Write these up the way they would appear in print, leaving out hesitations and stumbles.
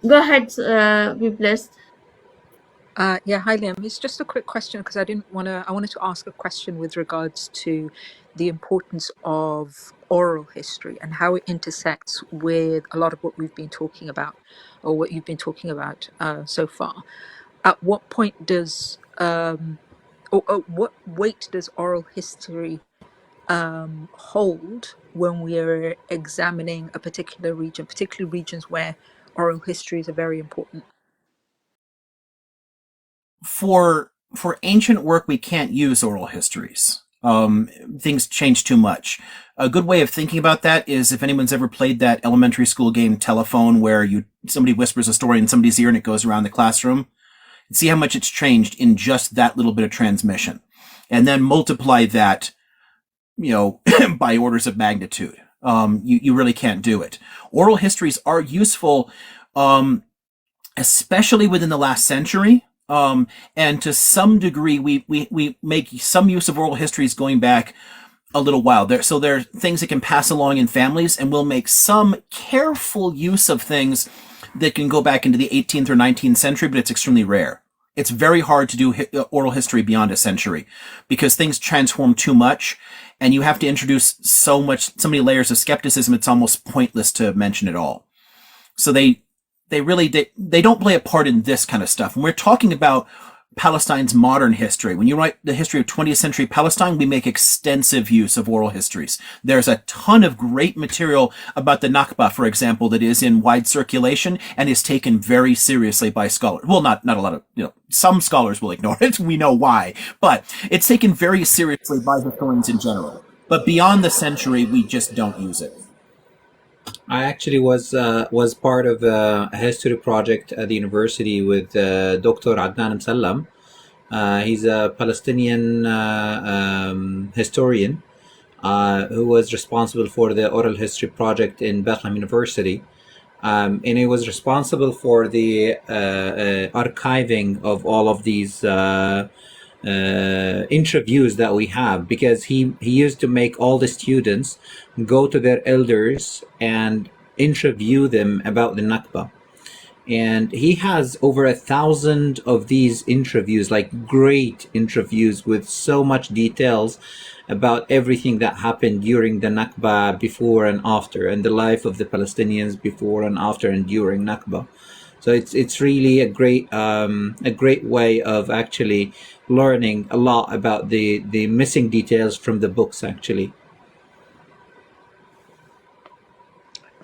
Go ahead, be blessed. Yeah, hi Liam. It's just a quick question because I wanted to ask a question with regards to the importance of oral history and how it intersects with a lot of what we've been talking about, or what you've been talking about so far. At what point does, or what weight does oral history hold when we are examining a particular region, particularly regions where oral histories are very important? For ancient work, we can't use oral histories. Things change too much. A good way of thinking about that is if anyone's ever played that elementary school game Telephone, where somebody whispers a story in somebody's ear and it goes around the classroom. See how much it's changed in just that little bit of transmission, and then multiply that, by orders of magnitude. You really can't do it. Oral histories are useful, especially within the last century. And to some degree, we make some use of oral histories going back a little while. So there are things that can pass along in families, and we'll make some careful use of things that can go back into the 18th or 19th century, but it's extremely rare. It's very hard to do oral history beyond a century because things transform too much, and you have to introduce so many layers of skepticism. It's almost pointless to mention it all. So they don't play a part in this kind of stuff. When we're talking about Palestine's modern history, when you write the history of 20th century Palestine, we make extensive use of oral histories. There's a ton of great material about the Nakba, for example, that is in wide circulation and is taken very seriously by scholars. Well, not a lot of, some scholars will ignore it. We know why, but it's taken very seriously by historians in general. But beyond the century, we just don't use it. I actually was part of a history project at the university with Dr. Adnan Msallam. He's a Palestinian historian who was responsible for the oral history project in Bethlehem University. And he was responsible for the archiving of all of these interviews that we have, because he used to make all the students go to their elders and interview them about the Nakba. And he has over 1,000 of these interviews, like great interviews with so much details about everything that happened during the Nakba, before and after, and the life of the Palestinians before and after and during Nakba. So it's really a great way of actually learning a lot about the missing details from the books, actually.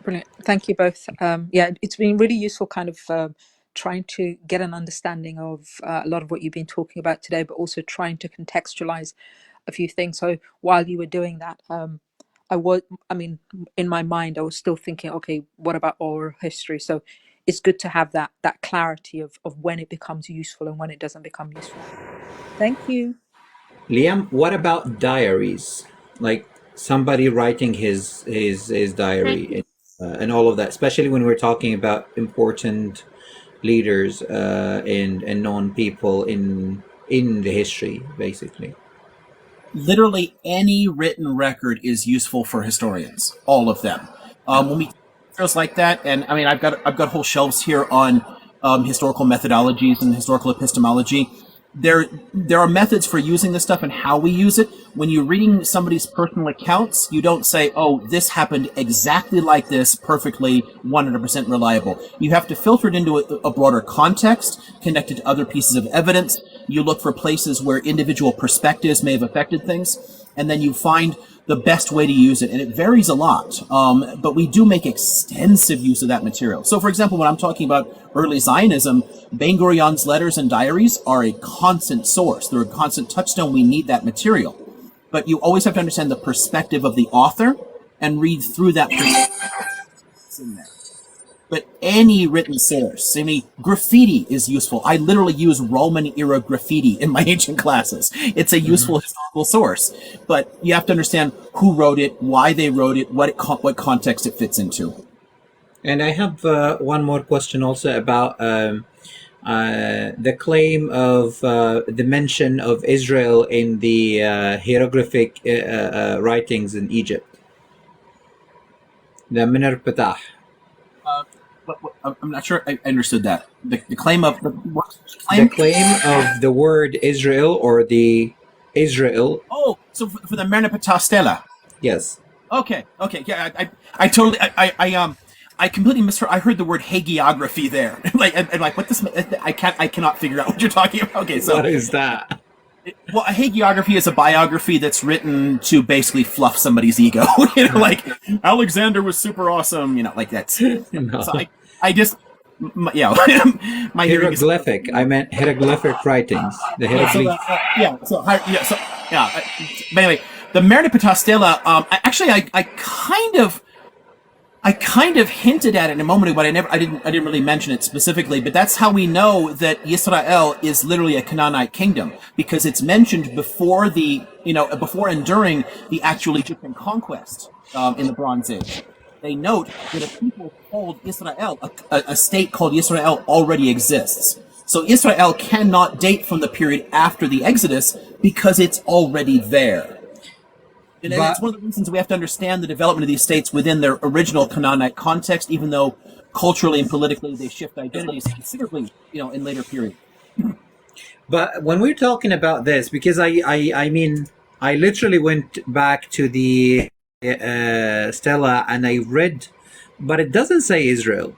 Brilliant. Thank you both. Yeah, it's been really useful kind of trying to get an understanding of a lot of what you've been talking about today, but also trying to contextualize a few things. So while you were doing that, I mean, in my mind, I was still thinking, okay, what about oral history? So it's good to have that clarity of when it becomes useful and when it doesn't become useful. Thank you. Liam, what about diaries? Like somebody writing his Thank diary you. and all of that, especially when we're talking about important leaders and known people in the history, basically. Literally any written record is useful for historians, all of them. When we materials like that, and I mean, I've got whole shelves here on historical methodologies and historical epistemology. There are methods for using this stuff and how we use it. When you're reading somebody's personal accounts, you don't say, "Oh, this happened exactly like this, perfectly 100% reliable." You have to filter it into a broader context, connected to other pieces of evidence. You look for places where individual perspectives may have affected things, and then you find the best way to use it. And it varies a lot, but we do make extensive use of that material. So, for example, when I'm talking about early Zionism, Ben Gurion's letters and diaries are a constant source. They're a constant touchstone. We need that material. But you always have to understand the perspective of the author and read through that perspective in there. But any written source, I mean, graffiti is useful. I literally use Roman era graffiti in my ancient classes. It's a useful historical source, but you have to understand who wrote it, why they wrote it, what context it fits into. And I have one more question also about the claim of the mention of Israel in the hieroglyphic writings in Egypt, the Minar Patah. I'm not sure I understood that. The claim of what's the The claim? claim of the word Israel or the Israel. Oh, so for the Merneptah Stela. Yes. Okay, yeah, I totally, I completely misheard. I heard the word hagiography there. I'm like, what this? I cannot figure out what you're talking about. Okay, so What is that? well, a hagiography is a biography that's written to basically fluff somebody's ego. Like Alexander was super awesome. Like that's. No. So I just, yeah, my hearing is. Hieroglyphic. I meant hieroglyphic writings. The hieroglyphic. But anyway, the Merneptah Stela. I kind of hinted at it in a moment ago, but I didn't really mention it specifically. But that's how we know that Yisrael is literally a Canaanite kingdom, because it's mentioned before before and during the actual Egyptian conquest in the Bronze Age. They note that a people called Israel, a state called Israel, already exists. So Israel cannot date from the period after the Exodus because it's already there. And it's one of the reasons we have to understand the development of these states within their original Canaanite context, even though culturally and politically they shift identities considerably, in later periods. But when we're talking about this, because I mean, I literally went back to the Stella and I read, but it doesn't say Israel.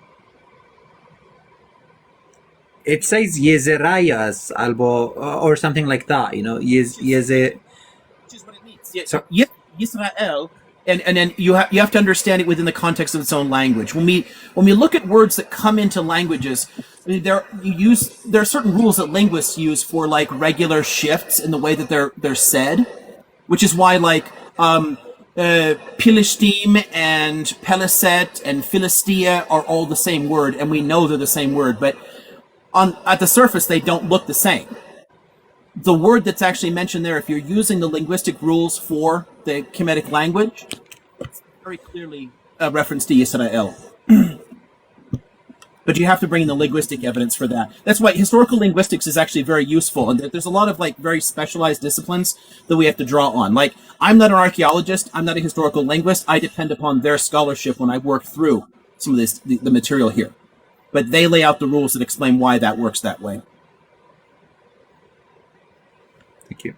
It says Yezerayas albo or something like that, Yezer. Which is what it means. So Yisrael, and then you have to understand it within the context of its own language. When we look at words that come into languages, there are certain rules that linguists use for like regular shifts in the way that they're said, which is why Philistine and Peliset and Philistia are all the same word, and we know they're the same word, but at the surface they don't look the same. The word that's actually mentioned there, if you're using the linguistic rules for the Kemetic language, it's very clearly a reference to Yisrael. But you have to bring in the linguistic evidence for that. That's why historical linguistics is actually very useful, and there's a lot of very specialized disciplines that we have to draw on. Like, I'm not an archaeologist, I'm not a historical linguist, I depend upon their scholarship when I work through some of the material here. But they lay out the rules that explain why that works that way. Thank you.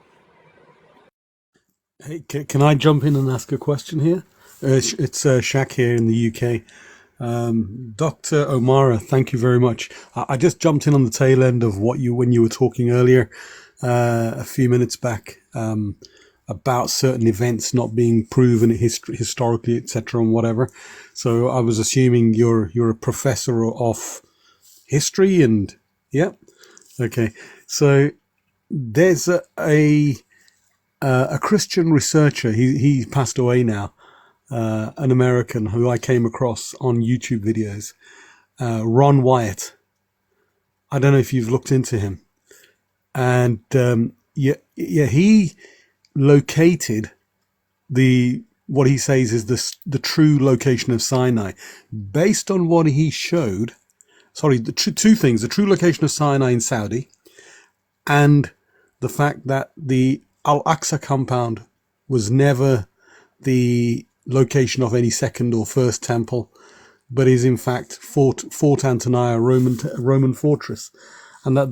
Hey, can I jump in and ask a question here? It's Shaq here in the UK. Dr. O'Mara, thank you very much. I just jumped in on the tail end of when you were talking earlier, a few minutes back, about certain events not being proven historically, etc., and whatever. So I was assuming you're a professor of history, and yeah, okay. So there's a Christian researcher. He passed away now. An American who I came across on YouTube videos, Ron Wyatt. I don't know if you've looked into him, and he located what he says is the true location of Sinai, based on what he showed. Sorry, two things: the true location of Sinai in Saudi, and the fact that the Al-Aqsa compound was never the location of any second or first temple, but is in fact Fort Antonia, Roman fortress, and that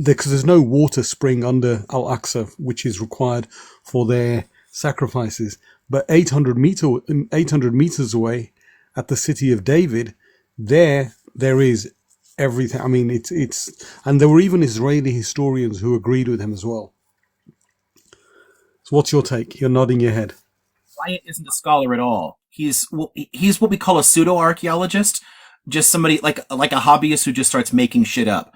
because there's no water spring under Al-Aqsa, which is required for their sacrifices, but 800 meters away, at the city of David, there is everything. I mean, it's and there were even Israeli historians who agreed with him as well. So what's your take? You're nodding your head. Wyatt isn't a scholar at all. He's what we call a pseudo-archaeologist, just somebody like a hobbyist who just starts making shit up.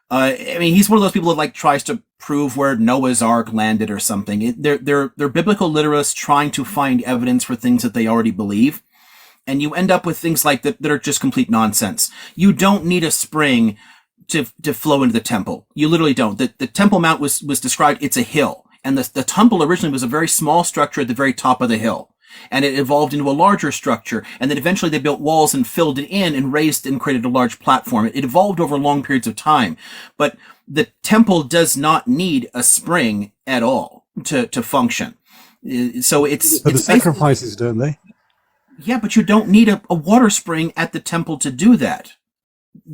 I mean, he's one of those people that tries to prove where Noah's Ark landed or something. They're biblical literalists trying to find evidence for things that they already believe, and you end up with things like that are just complete nonsense. You don't need a spring to flow into the temple. You literally don't. The Temple Mount was described. It's a hill. And the temple originally was a very small structure at the very top of the hill. And it evolved into a larger structure. And then eventually they built walls and filled it in and raised and created a large platform. It evolved over long periods of time. But the temple does not need a spring at all to function. So it's the sacrifices, don't they? Yeah, but you don't need a water spring at the temple to do that.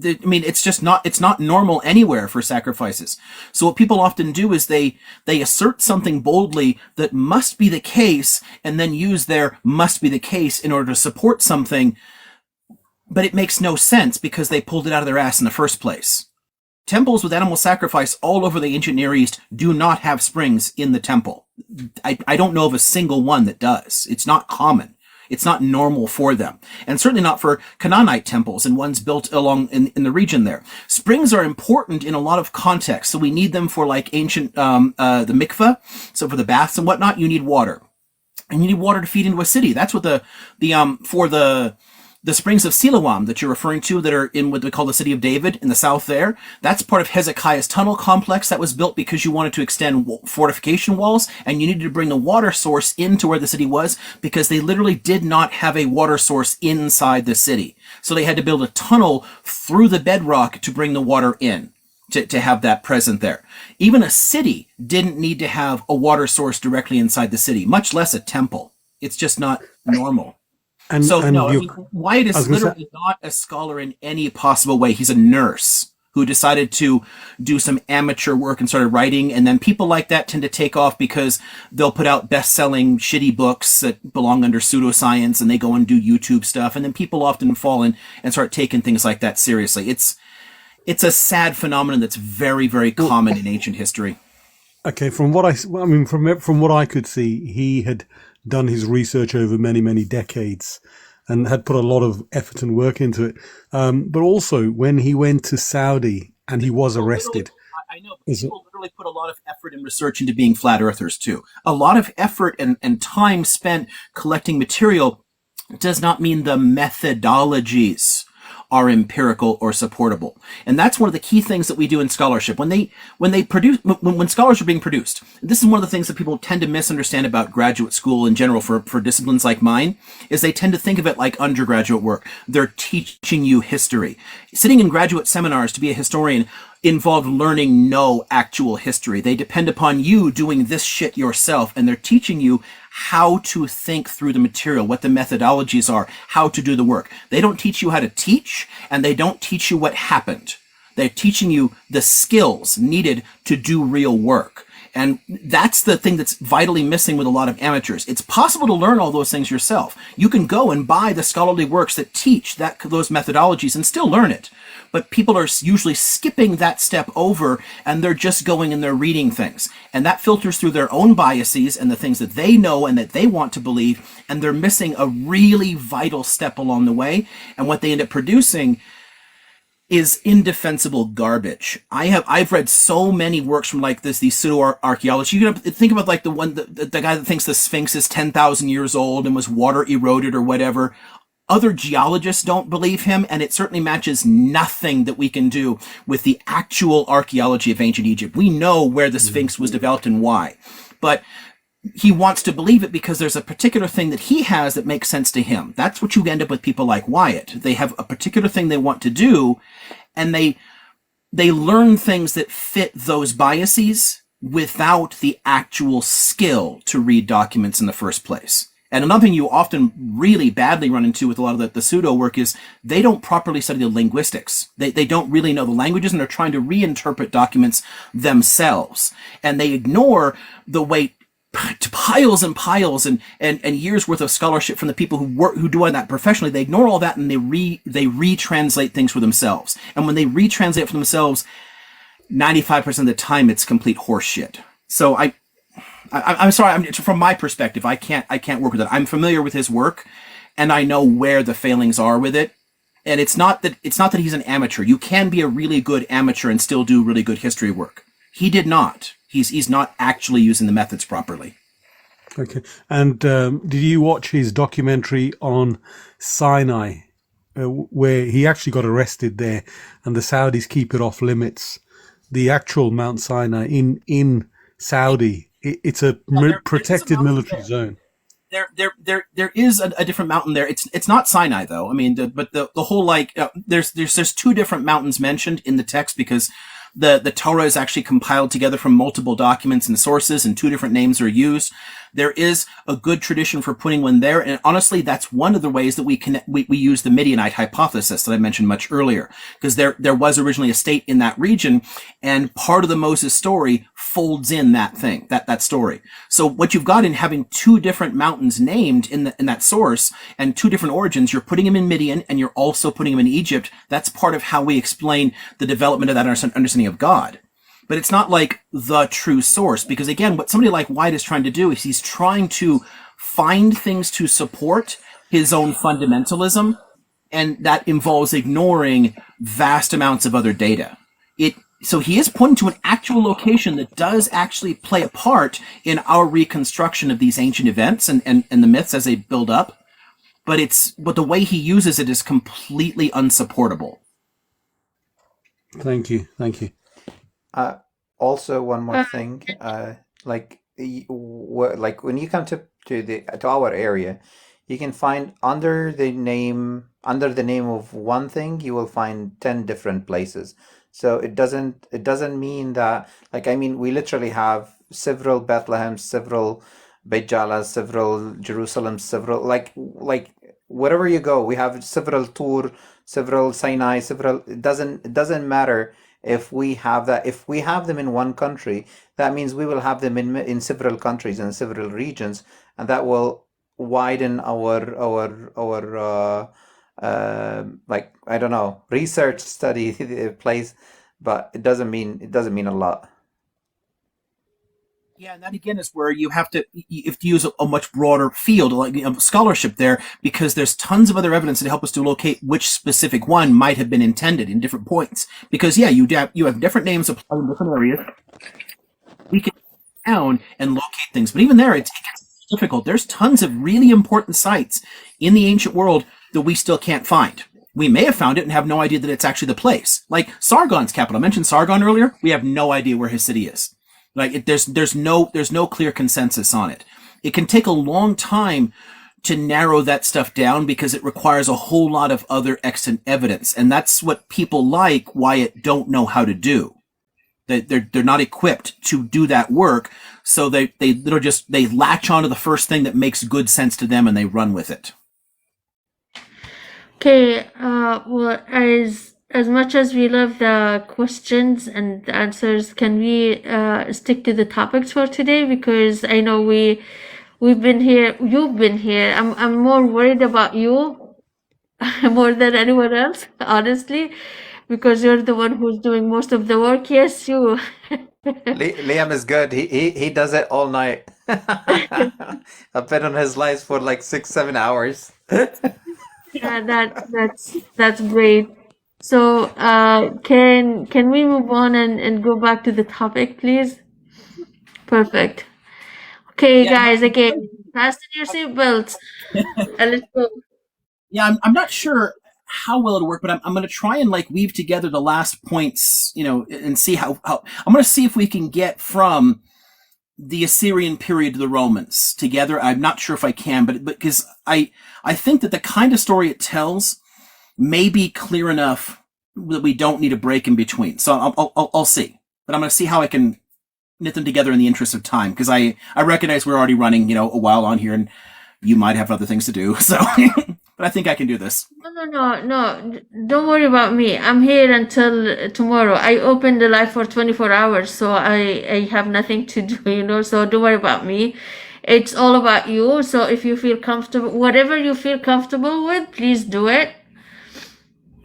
I mean, it's not normal anywhere for sacrifices. So what people often do is they assert something boldly that must be the case, and then use their must be the case in order to support something, but it makes no sense because they pulled it out of their ass in the first place. Temples with animal sacrifice all over the ancient Near East do not have springs in the temple. I don't know of a single one that does. It's not common. It's not normal for them. And certainly not for Canaanite temples and ones built along in the region there. Springs are important in a lot of contexts. So we need them for like ancient, the mikveh. So for the baths and whatnot, you need water. And you need water to feed into a city. That's what for the springs of Siloam that you're referring to that are in what we call the city of David in the south there, that's part of Hezekiah's tunnel complex that was built because you wanted to extend fortification walls, and you needed to bring the water source into where the city was because they literally did not have a water source inside the city. So they had to build a tunnel through the bedrock to bring the water in. To have that present there. Even a city didn't need to have a water source directly inside the city, much less a temple. It's just not normal. And I mean, Wyatt is literally not a scholar in any possible way. He's a nurse who decided to do some amateur work and started writing. And then people like that tend to take off because they'll put out best-selling shitty books that belong under pseudoscience, and they go and do YouTube stuff. And then people often fall in and start taking things like that seriously. It's a sad phenomenon that's very, very common in ancient history. Okay, from what from what I could see, he had done his research over many, many decades and had put a lot of effort and work into it. But also, when he went to Saudi and he was arrested. I know, but people literally put a lot of effort and research into being flat earthers, too. A lot of effort and time spent collecting material does not mean the methodologies are empirical or supportable. And that's one of the key things that we do in scholarship. When scholars are being produced, this is one of the things that people tend to misunderstand about graduate school in general for disciplines like mine, is they tend to think of it like undergraduate work. They're teaching you history. Sitting in graduate seminars to be a historian involved learning no actual history. They depend upon you doing this shit yourself, and they're teaching you how to think through the material, what the methodologies are, how to do the work. They don't teach you how to teach, and they don't teach you what happened. They're teaching you the skills needed to do real work. And that's the thing that's vitally missing with a lot of amateurs. It's possible to learn all those things yourself. You can go and buy the scholarly works that teach those methodologies and still learn it. But people are usually skipping that step over, and they're just going and they're reading things. And that filters through their own biases and the things that they know and that they want to believe, and they're missing a really vital step along the way. And what they end up producing is indefensible garbage. I've read so many works from like these pseudo archaeology. You can think about like the guy that thinks the Sphinx is 10,000 years old and was water eroded or whatever. Other geologists don't believe him, and it certainly matches nothing that we can do with the actual archaeology of ancient Egypt. We know where the Sphinx was developed and why, but he wants to believe it because there's a particular thing that he has that makes sense to him. That's what you end up with people like Wyatt. They have a particular thing they want to do, and they learn things that fit those biases without the actual skill to read documents in the first place. And another thing you often really badly run into with a lot of the pseudo work is they don't properly study the linguistics. They don't really know the languages, and they're trying to reinterpret documents themselves. And they ignore the way to piles and piles and years worth of scholarship from the people who do that professionally. They ignore all that, and they retranslate things for themselves. And when they retranslate for themselves, 95% of the time it's complete horseshit. So I'm sorry. From my perspective, I can't work with it. I'm familiar with his work, and I know where the failings are with it. And it's not that he's an amateur. You can be a really good amateur and still do really good history work. He did not. He's not actually using the methods properly. Okay. And did you watch his documentary on Sinai, where he actually got arrested there, and the Saudis keep it off limits? The actual Mount Sinai in Saudi. It's a protected military zone. There is a different mountain there. It's not Sinai though. I mean, but the whole there's two different mountains mentioned in the text because the Torah is actually compiled together from multiple documents and sources, and two different names are used. there is a good tradition for putting one there. And honestly, that's one of the ways that we use the Midianite hypothesis that I mentioned much earlier, because there was originally a state in that region, and part of the Moses story folds in that thing, that story. So what you've got in having two different mountains named in that source and two different origins, you're putting them in Midian and you're also putting them in Egypt. That's part of how we explain the development of that understanding of God. But it's not like the true source, because again, what somebody like White is trying to do is he's trying to find things to support his own fundamentalism, and that involves ignoring vast amounts of other data. So he is pointing to an actual location that does actually play a part in our reconstruction of these ancient events and the myths as they build up, but the way he uses it is completely unsupportable. Thank you. Also, one more thing, like when you come to our area, you can find under the name of one thing, you will find 10 different places. So it doesn't mean that, like, I mean, we literally have several Bethlehems, several Beit Jalas, several Jerusalem, several like wherever you go, we have several Tur, several Sinai, several. It doesn't matter if we have that. If we have them in one country, that means we will have them in several countries and several regions, and that will widen our like, I don't know, research study place, but it doesn't mean a lot. Yeah, and that again is where you have to use a much broader field, like scholarship there, because there's tons of other evidence that help us to locate which specific one might have been intended in different points. Because yeah, you have different names applied in different areas. We can go down and locate things, but even there, it gets difficult. There's tons of really important sites in the ancient world that we still can't find. We may have found it and have no idea that it's actually the place. Like Sargon's capital. I mentioned Sargon earlier. We have no idea where his city is. Like there's no clear consensus on it. It can take a long time to narrow that stuff down because it requires a whole lot of other extant evidence, and that's what people like Wyatt don't know how to do. They're not equipped to do that work, so they latch onto the first thing that makes good sense to them and they run with it. Okay, well, as much as we love the questions and the answers, can we stick to the topics for today? Because I know we've been here, you've been here. I'm more worried about you more than anyone else, honestly, because you're the one who's doing most of the work. Yes, you. Liam is good. He does it all night. I've been on his lives for like 6-7 hours. Yeah, that's great. So, can we move on and go back to the topic, please? Perfect. Okay, Yeah, guys, again, fasten your seatbelts and let's go. Yeah, I'm not sure how well it'll work, but I'm going to try and like weave together the last points, and see how I'm going to see if we can get from the Assyrian period to the Romans together. I'm not sure if I can, but because I think that the kind of story it tells may be clear enough that we don't need a break in between. So I'll see, but I'm going to see how I can knit them together in the interest of time, because I recognize we're already running, a while on here, and you might have other things to do. So, but I think I can do this. No. Don't worry about me. I'm here until tomorrow. I opened the live for 24 hours, so I have nothing to do, so don't worry about me. It's all about you. So if you feel comfortable, whatever you feel comfortable with, please do it.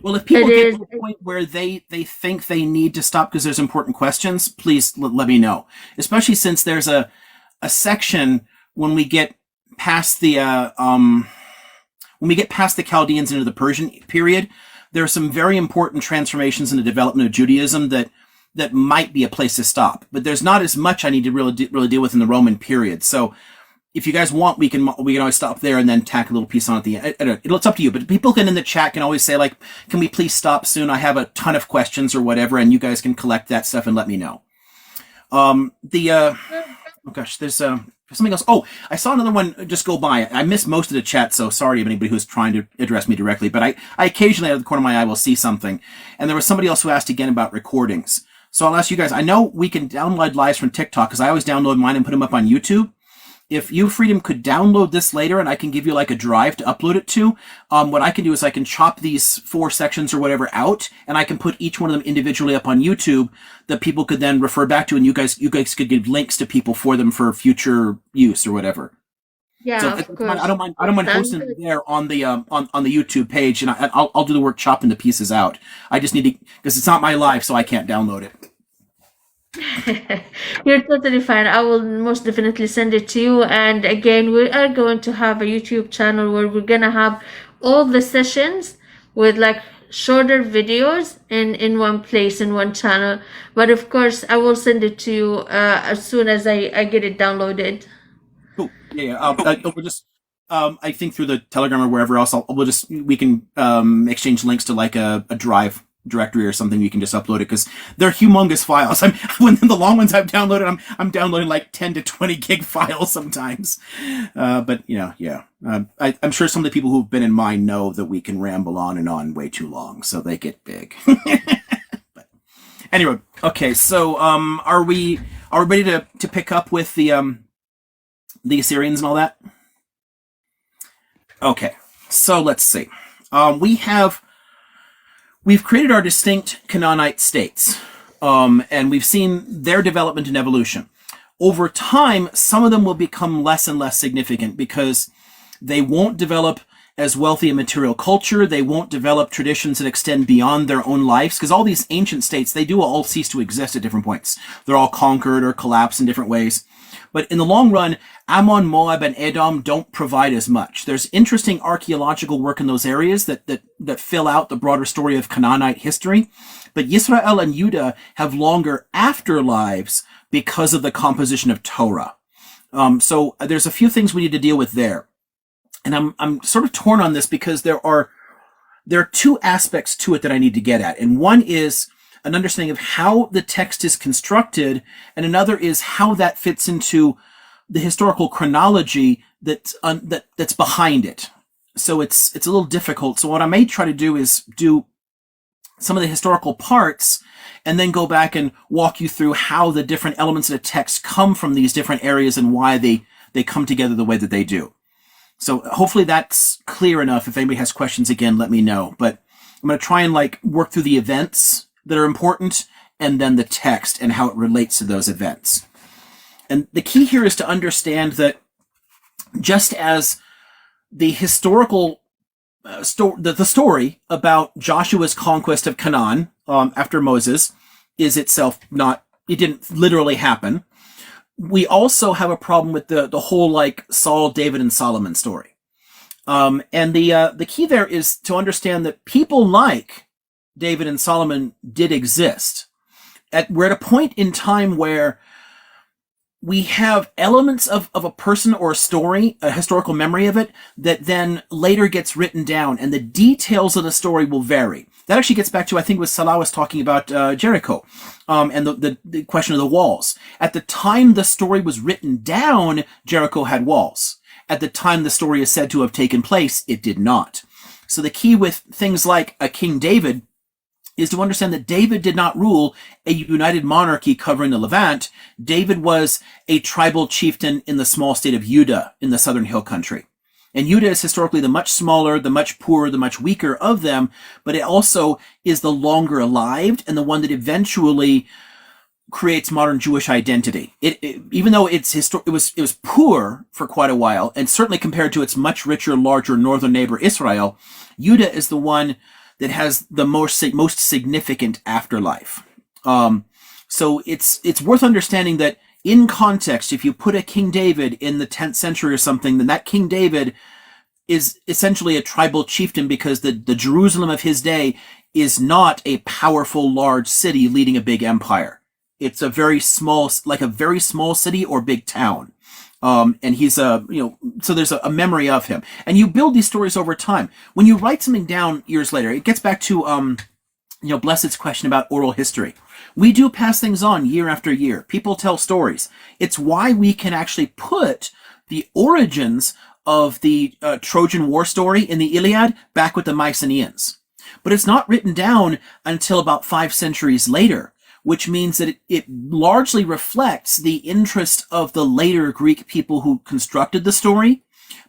Well, if people get to the point where they think they need to stop because there's important questions, please let me know. Especially since there's a section when we get past the Chaldeans into the Persian period, there are some very important transformations in the development of Judaism that might be a place to stop. But there's not as much I need to really deal with in the Roman period. So if you guys want, we can always stop there and then tack a little piece on at the end. It's up to you, but people in the chat can always say, like, can we please stop soon? I have a ton of questions or whatever, and you guys can collect that stuff and let me know. There's something else. Oh, I saw another one just go by. I missed most of the chat, so sorry to anybody who's trying to address me directly, but I occasionally out of the corner of my eye will see something. And there was somebody else who asked again about recordings. So I'll ask you guys, I know we can download lives from TikTok because I always download mine and put them up on YouTube. if you, Freedom, could download this later and I can give you like a drive to upload it to, what I can do is I can chop these 4 sections or whatever out, and I can put each one of them individually up on YouTube that people could then refer back to, and you guys could give links to people for them for future use or whatever. Yeah, So of course. I don't mind hosting it there on the YouTube page, and I'll do the work chopping the pieces out. I just need to, because it's not my live, so I can't download it. You're totally fine. I will most definitely send it to you. And again, we are going to have a YouTube channel where we're gonna have all the sessions with like shorter videos in one place, in one channel. But of course, I will send it to you as soon as I get it downloaded. Cool. Yeah. We'll just I think through the Telegram or wherever else, we can exchange links to like a drive directory or something. You can just upload it, because they're humongous files. When the long ones I've downloaded, I'm downloading like 10 to 20 gig files sometimes. But I'm sure some of the people who've been in mine know that we can ramble on and on way too long, so they get big. But anyway, okay. So are we ready to pick up with the Assyrians and all that? Okay. So let's see. We've created our distinct Canaanite states, and we've seen their development and evolution. Over time, some of them will become less and less significant because they won't develop as wealthy a material culture. They won't develop traditions that extend beyond their own lives, because all these ancient states, they do all cease to exist at different points. They're all conquered or collapse in different ways. But in the long run, Ammon, Moab, and Edom don't provide as much. There's interesting archaeological work in those areas that fill out the broader story of Canaanite history. But Yisrael and Judah have longer afterlives because of the composition of Torah. So there's a few things we need to deal with there. And I'm sort of torn on this because there are 2 aspects to it that I need to get at. And one is an understanding of how the text is constructed, and another is how that fits into the historical chronology that's behind it. So it's a little difficult. So what I may try to do is do some of the historical parts and then go back and walk you through how the different elements of the text come from these different areas and why they come together the way that they do. So hopefully that's clear enough. If anybody has questions, again, let me know. But I'm going to try and work through the events that are important, and then the text and how it relates to those events. And the key here is to understand that just as the historical the story about Joshua's conquest of Canaan after Moses is itself it didn't literally happen. We also have a problem with the whole Saul, David, and Solomon story. And the key there is to understand that people like David and Solomon did exist. We're at a point in time where we have elements of a person or a story, a historical memory of it, that then later gets written down, and the details of the story will vary. That actually gets back to, I think, what Salah was talking about Jericho, and the question of the walls. At the time the story was written down, Jericho had walls. At the time the story is said to have taken place, it did not. So the key with things like a King David is to understand that David did not rule a united monarchy covering the Levant. David was a tribal chieftain in the small state of Judah in the southern hill country. And Judah is historically the much smaller, the much poorer, the much weaker of them, but it also is the longer lived and the one that eventually creates modern Jewish identity. Even though it was poor for quite a while, and certainly compared to its much richer, larger northern neighbor Israel, Judah is the one that has the most significant afterlife. So it's worth understanding that in context, if you put a King David in the 10th century or something, then that King David is essentially a tribal chieftain, because the Jerusalem of his day is not a powerful, large city leading a big empire. It's a very small city or big town. And he's so there's a memory of him, and you build these stories over time. When you write something down years later, it gets back to, Blessed's question about oral history. We do pass things on year after year. People tell stories. It's why we can actually put the origins of the Trojan War story in the Iliad back with the Mycenaeans. But it's not written down until about 5 centuries later, which means that it largely reflects the interest of the later Greek people who constructed the story,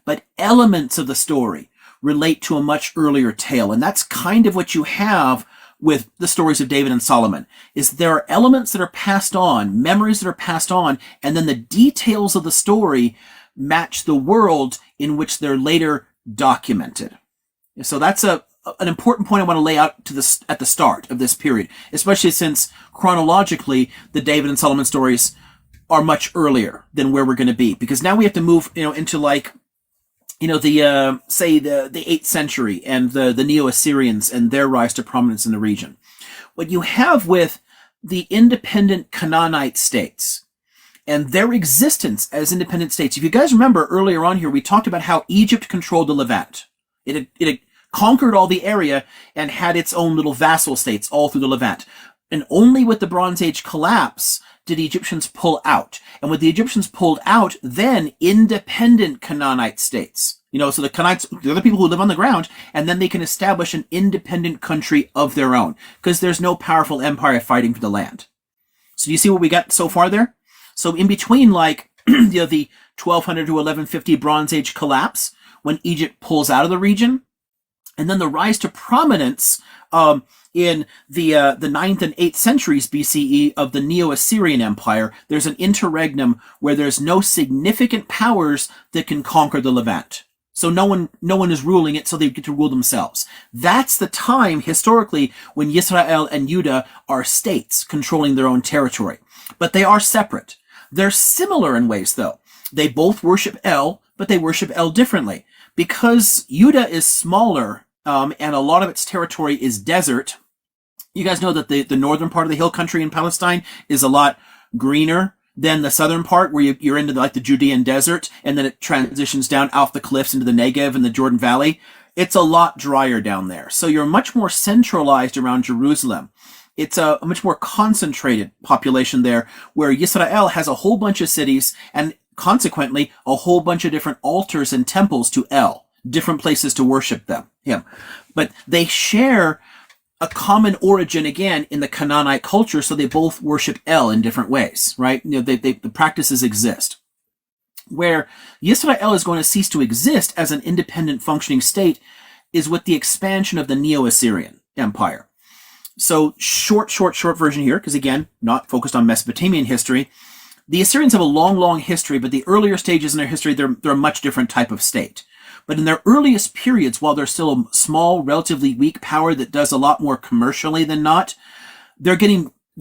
but elements of the story relate to a much earlier tale. And that's kind of what you have with the stories of David and Solomon, is there are elements that are passed on, memories that are passed on, and then the details of the story match the world in which they're later documented. So that's an important point I want to lay out at the start of this period, especially since chronologically the David and Solomon stories are much earlier than where we're going to be, because now we have to move, into like, the 8th century and the Neo-Assyrians and their rise to prominence in the region. What you have with the independent Canaanite states and their existence as independent states. If you guys remember earlier on here, we talked about how Egypt controlled the Levant. It had conquered all the area and had its own little vassal states all through the Levant. And only with the Bronze Age collapse did the Egyptians pull out. And with the Egyptians pulled out, then independent Canaanite states. So the Canaanites, they're the people who live on the ground, and then they can establish an independent country of their own, because there's no powerful empire fighting for the land. So you see what we got so far there? So in between, like, the 1200 to 1150 Bronze Age collapse, when Egypt pulls out of the region, and then the rise to prominence in the 9th and 8th centuries BCE of the Neo-Assyrian Empire, there's an interregnum where there's no significant powers that can conquer the Levant. So no one is ruling it, so they get to rule themselves. That's the time, historically, when Yisrael and Judah are states controlling their own territory. But they are separate. They're similar in ways, though. They both worship El, but they worship El differently. Because Judah is smaller, and a lot of its territory is desert, you guys know that the northern part of the hill country in Palestine is a lot greener than the southern part, where you're into the Judean desert, and then it transitions down off the cliffs into the Negev and the Jordan Valley. It's a lot drier down there. So you're much more centralized around Jerusalem. It's a much more concentrated population there, where Yisrael has a whole bunch of cities and consequently a whole bunch of different altars and temples to El, different places to worship him. But they share a common origin, again, in the Canaanite culture, so they both worship El in different ways, right? The practices exist. Where Yisrael is going to cease to exist as an independent functioning state is with the expansion of the Neo-Assyrian Empire. So short version here, because again, not focused on Mesopotamian history. The Assyrians have a long history, but the earlier stages in their history, they're a much different type of state. But in their earliest periods, while they're still a small, relatively weak power that does a lot more commercially than not, they're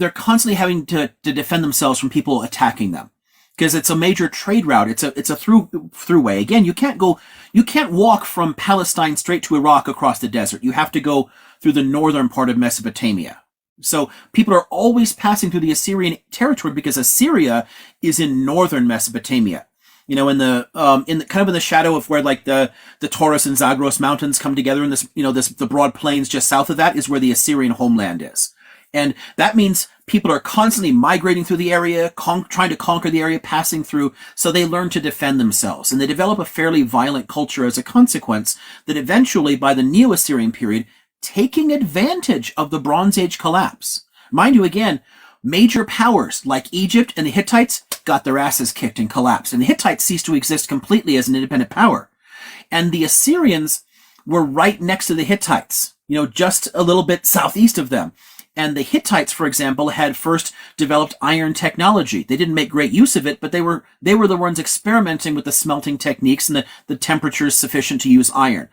constantly having to defend themselves from people attacking them. Because it's a major trade route. It's a throughway. Again, you can't walk from Palestine straight to Iraq across the desert. You have to go through the northern part of Mesopotamia. So people are always passing through the Assyrian territory because Assyria is in northern Mesopotamia. In the shadow of where like the Taurus and Zagros mountains come together, and the broad plains just south of that is where the Assyrian homeland is. And that means people are constantly migrating through the area, trying to conquer the area, passing through, so they learn to defend themselves. And they develop a fairly violent culture as a consequence that eventually, by the Neo-Assyrian period, taking advantage of the Bronze Age collapse. Mind you, again, major powers like Egypt and the Hittites got their asses kicked and collapsed. And the Hittites ceased to exist completely as an independent power. And the Assyrians were right next to the Hittites, just a little bit southeast of them. And the Hittites, for example, had first developed iron technology. They didn't make great use of it, but they were the ones experimenting with the smelting techniques and the temperatures sufficient to use iron.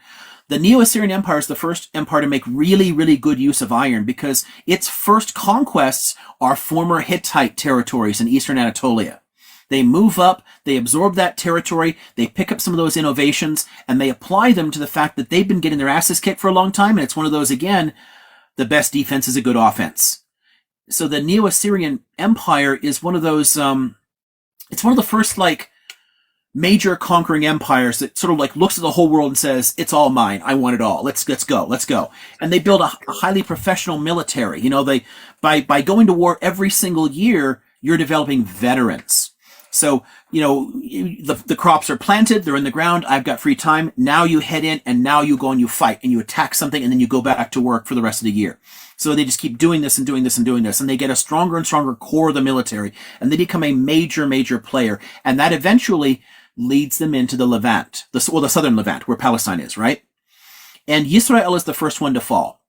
The Neo-Assyrian Empire is the first empire to make really, really good use of iron because its first conquests are former Hittite territories in eastern Anatolia. They move up, they absorb that territory, they pick up some of those innovations, and they apply them to the fact that they've been getting their asses kicked for a long time, and it's one of those, again, the best defense is a good offense. So the Neo-Assyrian Empire is one of those, it's one of the first, major conquering empires that sort of looks at the whole world and says, it's all mine. I want it all. Let's go. And they build a highly professional military. By going to war every single year, you're developing veterans. So, the crops are planted, they're in the ground, I've got free time. Now you head in and now you go and you fight and you attack something and then you go back to work for the rest of the year. So they just keep doing this and doing this and doing this, and they get a stronger and stronger core of the military, and they become a major, major player. And that eventually leads them into the Levant, the southern Levant, where Palestine is, right? And Yisrael is the first one to fall.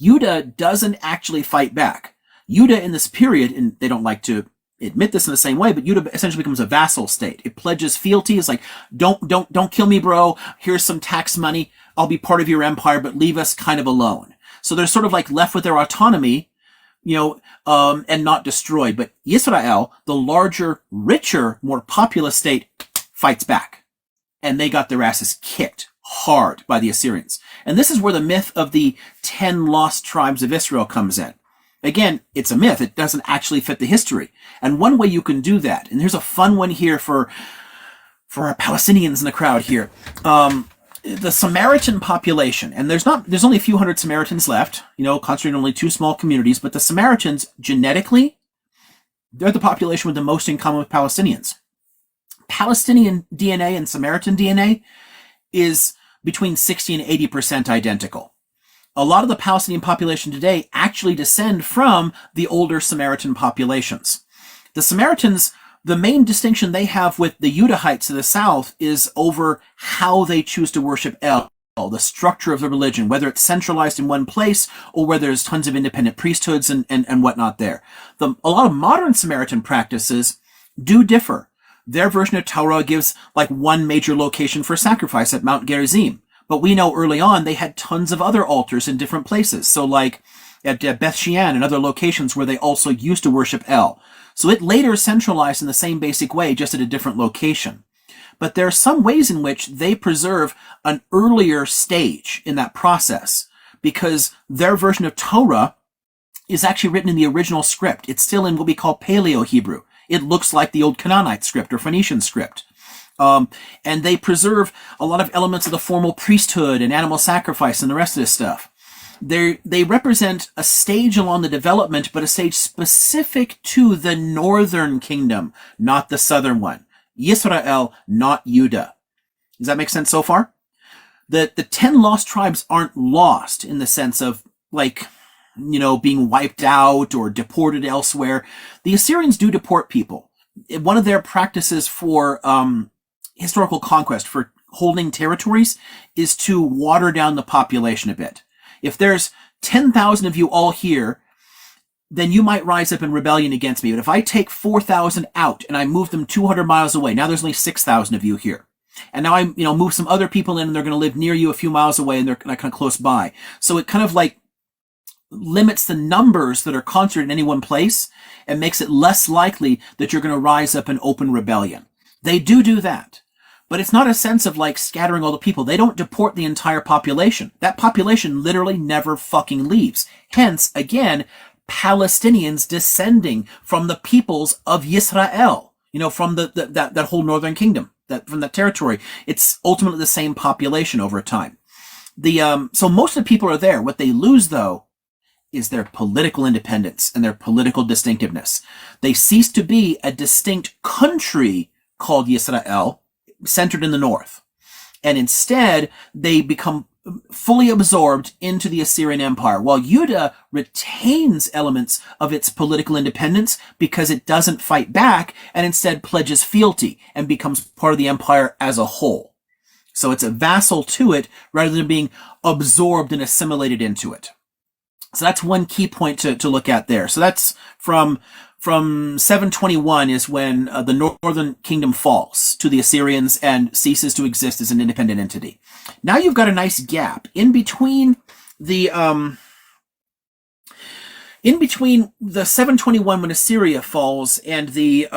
Judah doesn't actually fight back. Judah in this period, and they don't like to admit this in the same way, but Judah essentially becomes a vassal state. It pledges fealty. It's like, don't kill me, bro. Here's some tax money. I'll be part of your empire, but leave us kind of alone. So they're sort of like left with their autonomy, and not destroyed. But Yisrael, the larger, richer, more populous state, fights back. And they got their asses kicked hard by the Assyrians. And this is where the myth of the 10 lost tribes of Israel comes in. Again, it's a myth. It doesn't actually fit the history. And one way you can do that, and here's a fun one here for our Palestinians in the crowd here. The Samaritan population, and there's only a few hundred Samaritans left, concentrated in only 2 small communities, but the Samaritans, genetically, they're the population with the most in common with Palestinians. Palestinian DNA and Samaritan DNA is between 60 and 80% identical. A lot of the Palestinian population today actually descend from the older Samaritan populations. The Samaritans, the main distinction they have with the Judahites to the south is over how they choose to worship El, the structure of the religion, whether it's centralized in one place or whether there's tons of independent priesthoods and whatnot there. A lot of modern Samaritan practices do differ. Their version of Torah gives like one major location for sacrifice at Mount Gerizim. But we know early on they had tons of other altars in different places. So like at Beth Shean and other locations where they also used to worship El. So it later centralized in the same basic way, just at a different location. But there are some ways in which they preserve an earlier stage in that process because their version of Torah is actually written in the original script. It's still in what we call Paleo-Hebrew. It looks like the old Canaanite script or Phoenician script. And they preserve a lot of elements of the formal priesthood and animal sacrifice and the rest of this stuff. They represent a stage along the development, but a stage specific to the northern kingdom, not the southern one. Yisrael, not Judah. Does that make sense so far? The 10 lost tribes aren't lost in the sense of like, being wiped out or deported elsewhere. The Assyrians do deport people. One of their practices for historical conquest, for holding territories, is to water down the population a bit. If there's 10,000 of you all here, then you might rise up in rebellion against me. But if I take 4,000 out and I move them 200 miles away, now there's only 6,000 of you here. And now I, move some other people in and they're going to live near you a few miles away and they're kind of close by. So it kind of like limits the numbers that are concentrated in any one place and makes it less likely that you're going to rise up in open rebellion. They do that. But it's not a sense of like scattering all the people. They don't deport the entire population. That population literally never fucking leaves. Hence, again, Palestinians descending from the peoples of Yisrael, from that whole northern kingdom, from that territory. It's ultimately the same population over time. So most of the people are there. What they lose, though, is their political independence and their political distinctiveness. They cease to be a distinct country called Yisrael, centered in the north. And instead, they become fully absorbed into the Assyrian Empire, while Judah retains elements of its political independence because it doesn't fight back and instead pledges fealty and becomes part of the empire as a whole. So it's a vassal to it rather than being absorbed and assimilated into it. So that's one key point to look at there. So that's from 721 is when the northern kingdom falls to the Assyrians and ceases to exist as an independent entity. Now you've got a nice gap in between the 721 when Assyria falls and the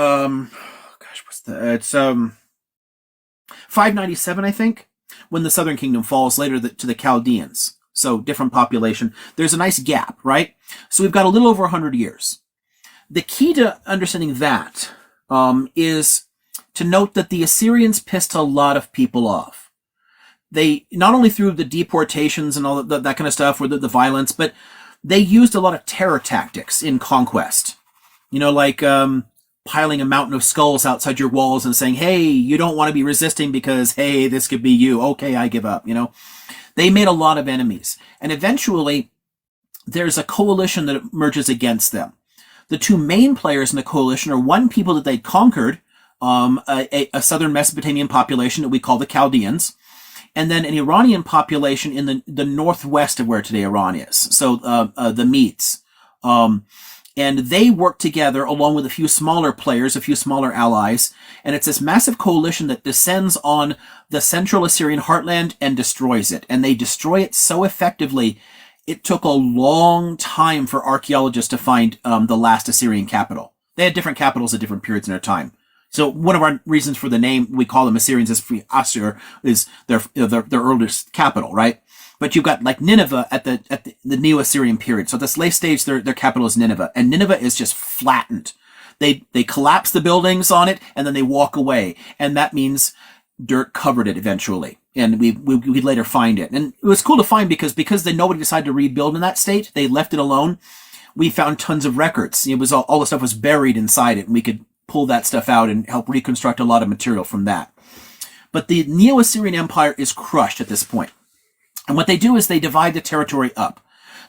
it's 597, I think, when the southern kingdom falls later to the Chaldeans. So different population. There's a nice gap, right? So we've got a little over 100 years. The key to understanding that is to note that the Assyrians pissed a lot of people off. They, not only through the deportations and all that kind of stuff, or the violence, but they used a lot of terror tactics in conquest. Like piling a mountain of skulls outside your walls and saying, hey, you don't want to be resisting because, hey, this could be you. Okay, I give up, They made a lot of enemies. And eventually, there's a coalition that emerges against them. The two main players in the coalition are one people that they'd conquered, a southern Mesopotamian population that we call the Chaldeans, and then an Iranian population in the northwest of where today Iran is. So the Medes. And they work together along with a few smaller players, a few smaller allies. And it's this massive coalition that descends on the central Assyrian heartland and destroys it. And they destroy it so effectively, it took a long time for archaeologists to find the last Assyrian capital. They had different capitals at different periods in their time. So one of our reasons for the name, we call them Assyrians, is Assur is their earliest capital, right? But you've got like Nineveh at the Neo-Assyrian period. So at this late stage, their capital is Nineveh, and Nineveh is just flattened. They collapse the buildings on it, and then they walk away, and that means dirt covered it eventually. And we later find it, and it was cool to find because nobody decided to rebuild in that state. They left it alone. We found tons of records. It was all the stuff was buried inside it, and we could pull that stuff out and help reconstruct a lot of material from that. But the Neo-Assyrian Empire is crushed at this point. And what they do is they divide the territory up.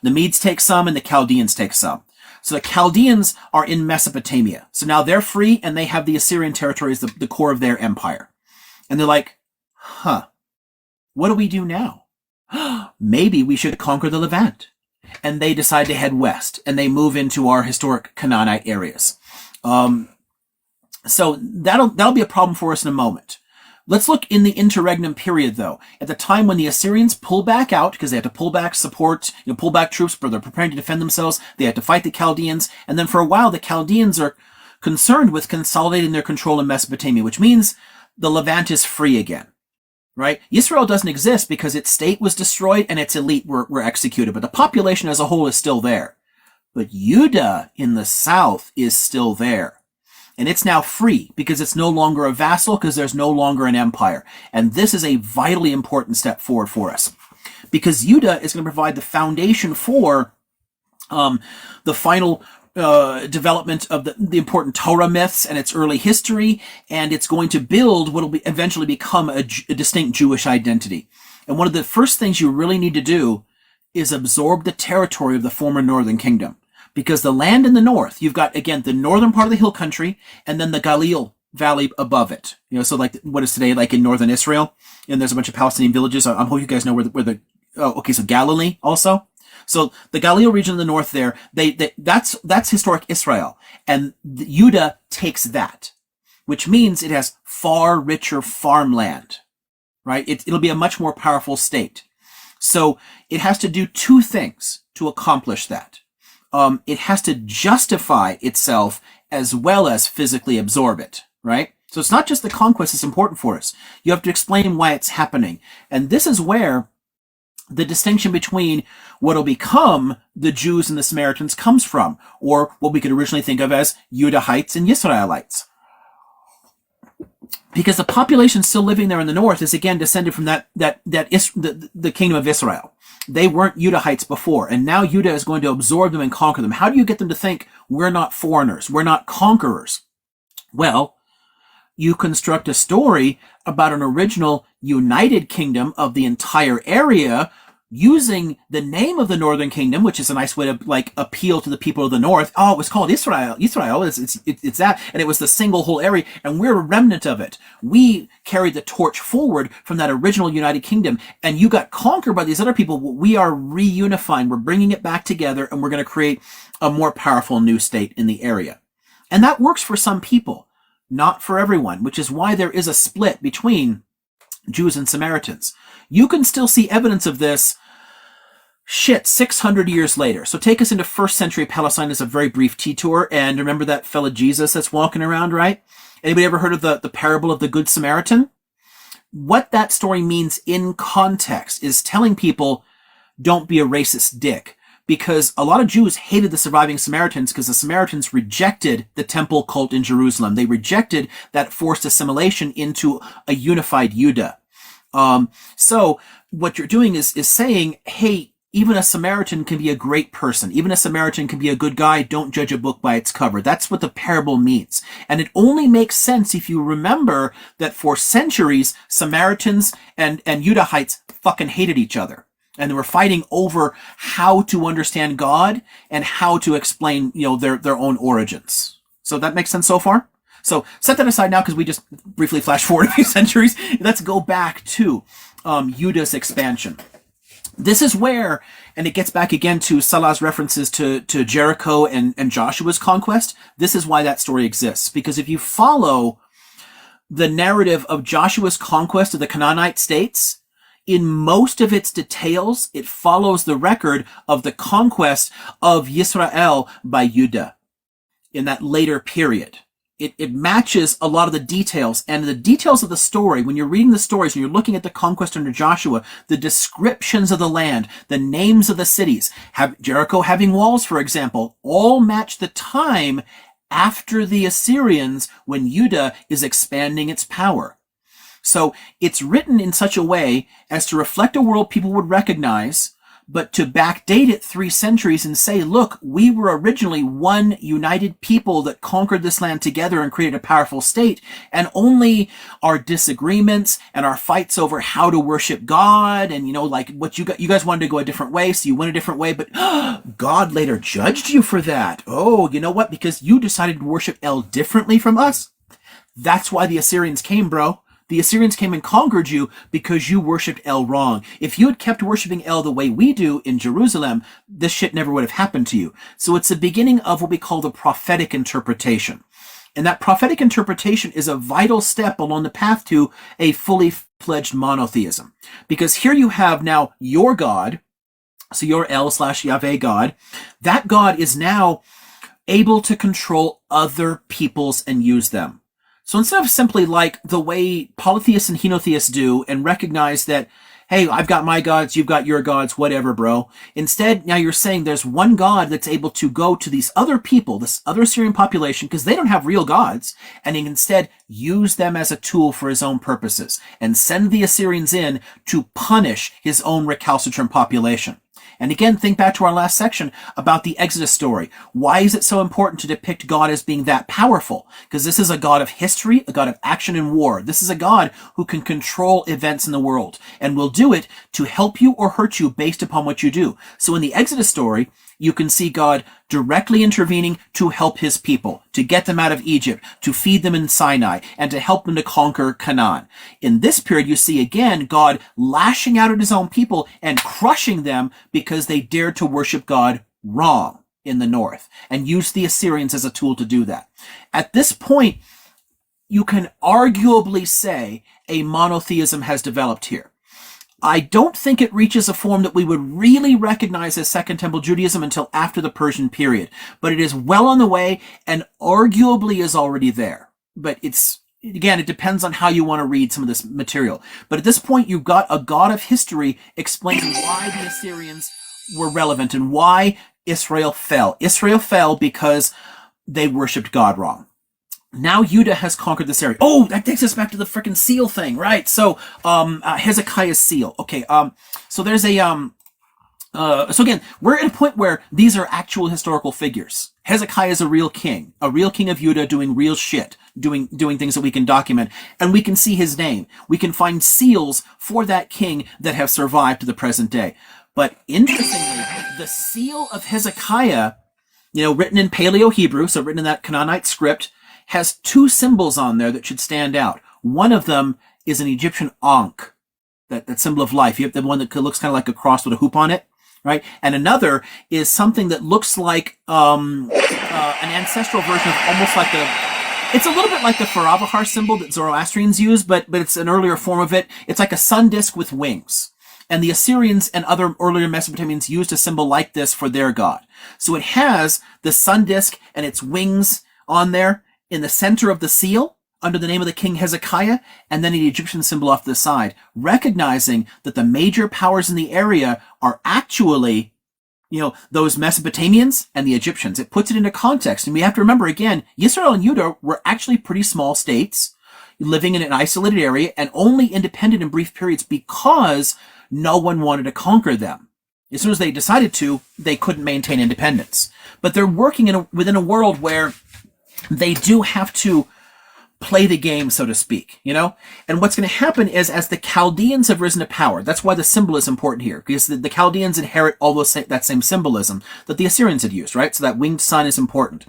The Medes take some and the Chaldeans take some. So the Chaldeans are in Mesopotamia. So now they're free and they have the Assyrian territory as the core of their empire. And they're like, what do we do now? Maybe we should conquer the Levant. And they decide to head west and they move into our historic Canaanite areas. So that'll be a problem for us in a moment. Let's look in the interregnum period, though. At the time when the Assyrians pull back out, because they have to pull back support, pull back troops, but they're preparing to defend themselves, they have to fight the Chaldeans, and then for a while the Chaldeans are concerned with consolidating their control in Mesopotamia, which means the Levant is free again, right? Israel doesn't exist because its state was destroyed and its elite were executed, but the population as a whole is still there. But Judah in the south is still there. And it's now free because it's no longer a vassal because there's no longer an empire. And this is a vitally important step forward for us because Judah is going to provide the foundation for the final development of the important Torah myths and its early history. And it's going to build what will eventually become a distinct Jewish identity. And one of the first things you really need to do is absorb the territory of the former northern kingdom. Because the land in the north, you've got, again, the northern part of the hill country, and then the Galil Valley above it. So like what is today like in northern Israel, and there's a bunch of Palestinian villages. I hope you guys know so Galilee also. So the Galil region in the north there, that's historic Israel. And Judah takes that, which means it has far richer farmland, right? It'll be a much more powerful state. So it has to do two things to accomplish that. It has to justify itself as well as physically absorb it, right? So it's not just the conquest that's important for us. You have to explain why it's happening. And this is where the distinction between what will become the Jews and the Samaritans comes from, or what we could originally think of as Judahites and Israelites. Because the population still living there in the north is again descended from the kingdom of Israel. They weren't Judahites before, and now Judah is going to absorb them and conquer them. How do you get them to think we're not foreigners, we're not conquerors? Well, you construct a story about an original united kingdom of the entire area using the name of the northern kingdom, which is a nice way to like appeal to the people of the north. Oh, it was called Israel. It's that, and it was the single whole area, and we're a remnant of it. We carried the torch forward from that original united kingdom, and you got conquered by these other people. We are reunifying. We're bringing it back together, and we're going to create a more powerful new state in the area. And that works for some people, not for everyone, which is why there is a split between Jews and Samaritans. You can still see evidence of this 600 years later. So take us into first century Palestine as a very brief detour. And remember that fella Jesus that's walking around, right? Anybody ever heard of the parable of the Good Samaritan? What that story means in context is telling people, don't be a racist dick. Because a lot of Jews hated the surviving Samaritans because the Samaritans rejected the temple cult in Jerusalem. They rejected that forced assimilation into a unified Judah. So what you're doing is saying, hey, even a Samaritan can be a great person. Even a Samaritan can be a good guy. Don't judge a book by its cover. That's what the parable means. And it only makes sense if you remember that for centuries, Samaritans and Judahites fucking hated each other. And they were fighting over how to understand God and how to explain, their own origins. So that makes sense so far? So set that aside now because we just briefly flash forward a few centuries. Let's go back to Judah's expansion. This is where, and it gets back again to Salah's references to Jericho and Joshua's conquest. This is why that story exists. Because if you follow the narrative of Joshua's conquest of the Canaanite states, in most of its details, it follows the record of the conquest of Yisrael by Judah in that later period. It matches a lot of the details, and the details of the story, when you're reading the stories and you're looking at the conquest under Joshua, the descriptions of the land, the names of the cities, Jericho having walls, for example, all match the time after the Assyrians when Judah is expanding its power. So it's written in such a way as to reflect a world people would recognize, but to backdate it 3 centuries and say, look, we were originally one united people that conquered this land together and created a powerful state, and only our disagreements and our fights over how to worship God and, what you guys wanted to go a different way, so you went a different way, but God later judged you for that. Oh, you know what? Because you decided to worship El differently from us. That's why the Assyrians came, bro. The Assyrians came and conquered you because you worshipped El wrong. If you had kept worshiping El the way we do in Jerusalem, this shit never would have happened to you. So it's the beginning of what we call the prophetic interpretation. And that prophetic interpretation is a vital step along the path to a fully fledged monotheism. Because here you have now your God, so your El/Yahweh God. That God is now able to control other peoples and use them. So instead of simply like the way polytheists and henotheists do and recognize that, hey, I've got my gods, you've got your gods, whatever, bro. Instead, now you're saying there's one God that's able to go to these other people, this other Assyrian population, because they don't have real gods, and he can instead use them as a tool for his own purposes and send the Assyrians in to punish his own recalcitrant population. And again, think back to our last section about the Exodus story. Why is it so important to depict God as being that powerful? Because this is a God of history, a God of action and war. This is a God who can control events in the world and will do it to help you or hurt you based upon what you do. So in the Exodus story, you can see God directly intervening to help his people, to get them out of Egypt, to feed them in Sinai, and to help them to conquer Canaan. In this period, you see again God lashing out at his own people and crushing them because they dared to worship God wrong in the north and used the Assyrians as a tool to do that. At this point, you can arguably say a monotheism has developed here. I don't think it reaches a form that we would really recognize as Second Temple Judaism until after the Persian period. But it is well on the way and arguably is already there. But again, it depends on how you want to read some of this material. But at this point, you've got a God of history explaining why the Assyrians were relevant and why Israel fell. Israel fell because they worshipped God wrong. Now Judah has conquered this area. Oh, that takes us back to the frickin' seal thing, right? So, Hezekiah's seal. Okay, so there's so again, we're at a point where these are actual historical figures. Hezekiah is a real king of Judah doing real shit, doing things that we can document, and we can see his name. We can find seals for that king that have survived to the present day. But interestingly, the seal of Hezekiah, written in Paleo-Hebrew, so written in that Canaanite script, has 2 symbols on there that should stand out. One of them is an Egyptian ankh, that symbol of life. You have the one that looks kind of like a cross with a hoop on it, right? And another is something that looks like an ancestral version of almost like it's a little bit like the Faravahar symbol that Zoroastrians use, but it's an earlier form of it. It's like a sun disk with wings. And the Assyrians and other earlier Mesopotamians used a symbol like this for their god. So it has the sun disk and its wings on there in the center of the seal under the name of the king Hezekiah, and then an Egyptian symbol off to the side, recognizing that the major powers in the area are actually, those Mesopotamians and the Egyptians. It puts it into context. And we have to remember, again, Israel and Judah were actually pretty small states living in an isolated area and only independent in brief periods because no one wanted to conquer them. As soon as they decided to, they couldn't maintain independence. But they're working within a world where they do have to play the game, so to speak, you know? And what's going to happen is, as the Chaldeans have risen to power, that's why the symbol is important here, because the Chaldeans inherit all that same symbolism that the Assyrians had used, right? So that winged sun is important.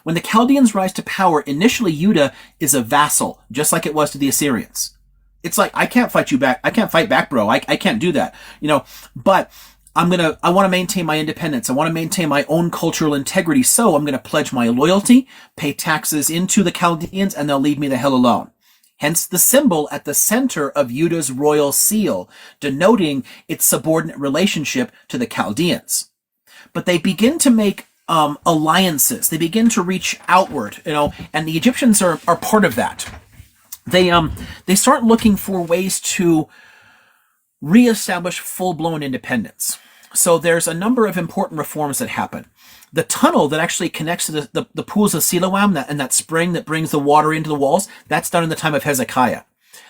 When the Chaldeans rise to power, initially Judah is a vassal, just like it was to the Assyrians. It's like, I can't fight you back. I can't fight back, bro. I can't do that, you know? But I want to maintain my independence. I want to maintain my own cultural integrity. So I'm going to pledge my loyalty, pay taxes into the Chaldeans, and they'll leave me the hell alone. Hence the symbol at the center of Judah's royal seal, denoting its subordinate relationship to the Chaldeans. But they begin to make alliances. They begin to reach outward, you know, and the Egyptians are part of that. They start looking for ways to reestablish full-blown independence. So there's a number of important reforms that happen. The tunnel that actually connects to the pools of Siloam and that spring that brings the water into the walls, that's done in the time of Hezekiah.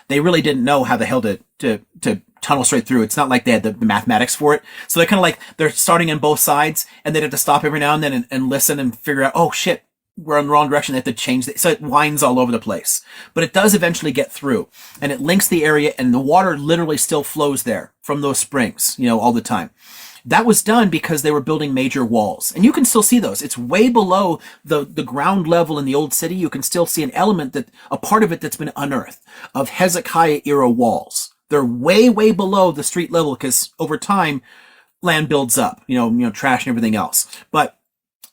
They really didn't know how the hell to tunnel straight through. It's not like they had the mathematics for it. So they're kind of like, they're starting on both sides, and they'd have to stop every now and then and listen and figure out, oh shit, we're in the wrong direction. They have to change it. So it winds all over the place. But it does eventually get through, and it links the area, and the water literally still flows there from those springs, you know, all the time. That was done because they were building major walls. And you can still see those. It's way below the ground level in the old city. You can still see an element a part of it that's been unearthed, of Hezekiah era walls. They're way, way below the street level because over time, land builds up, you know, trash and everything else. But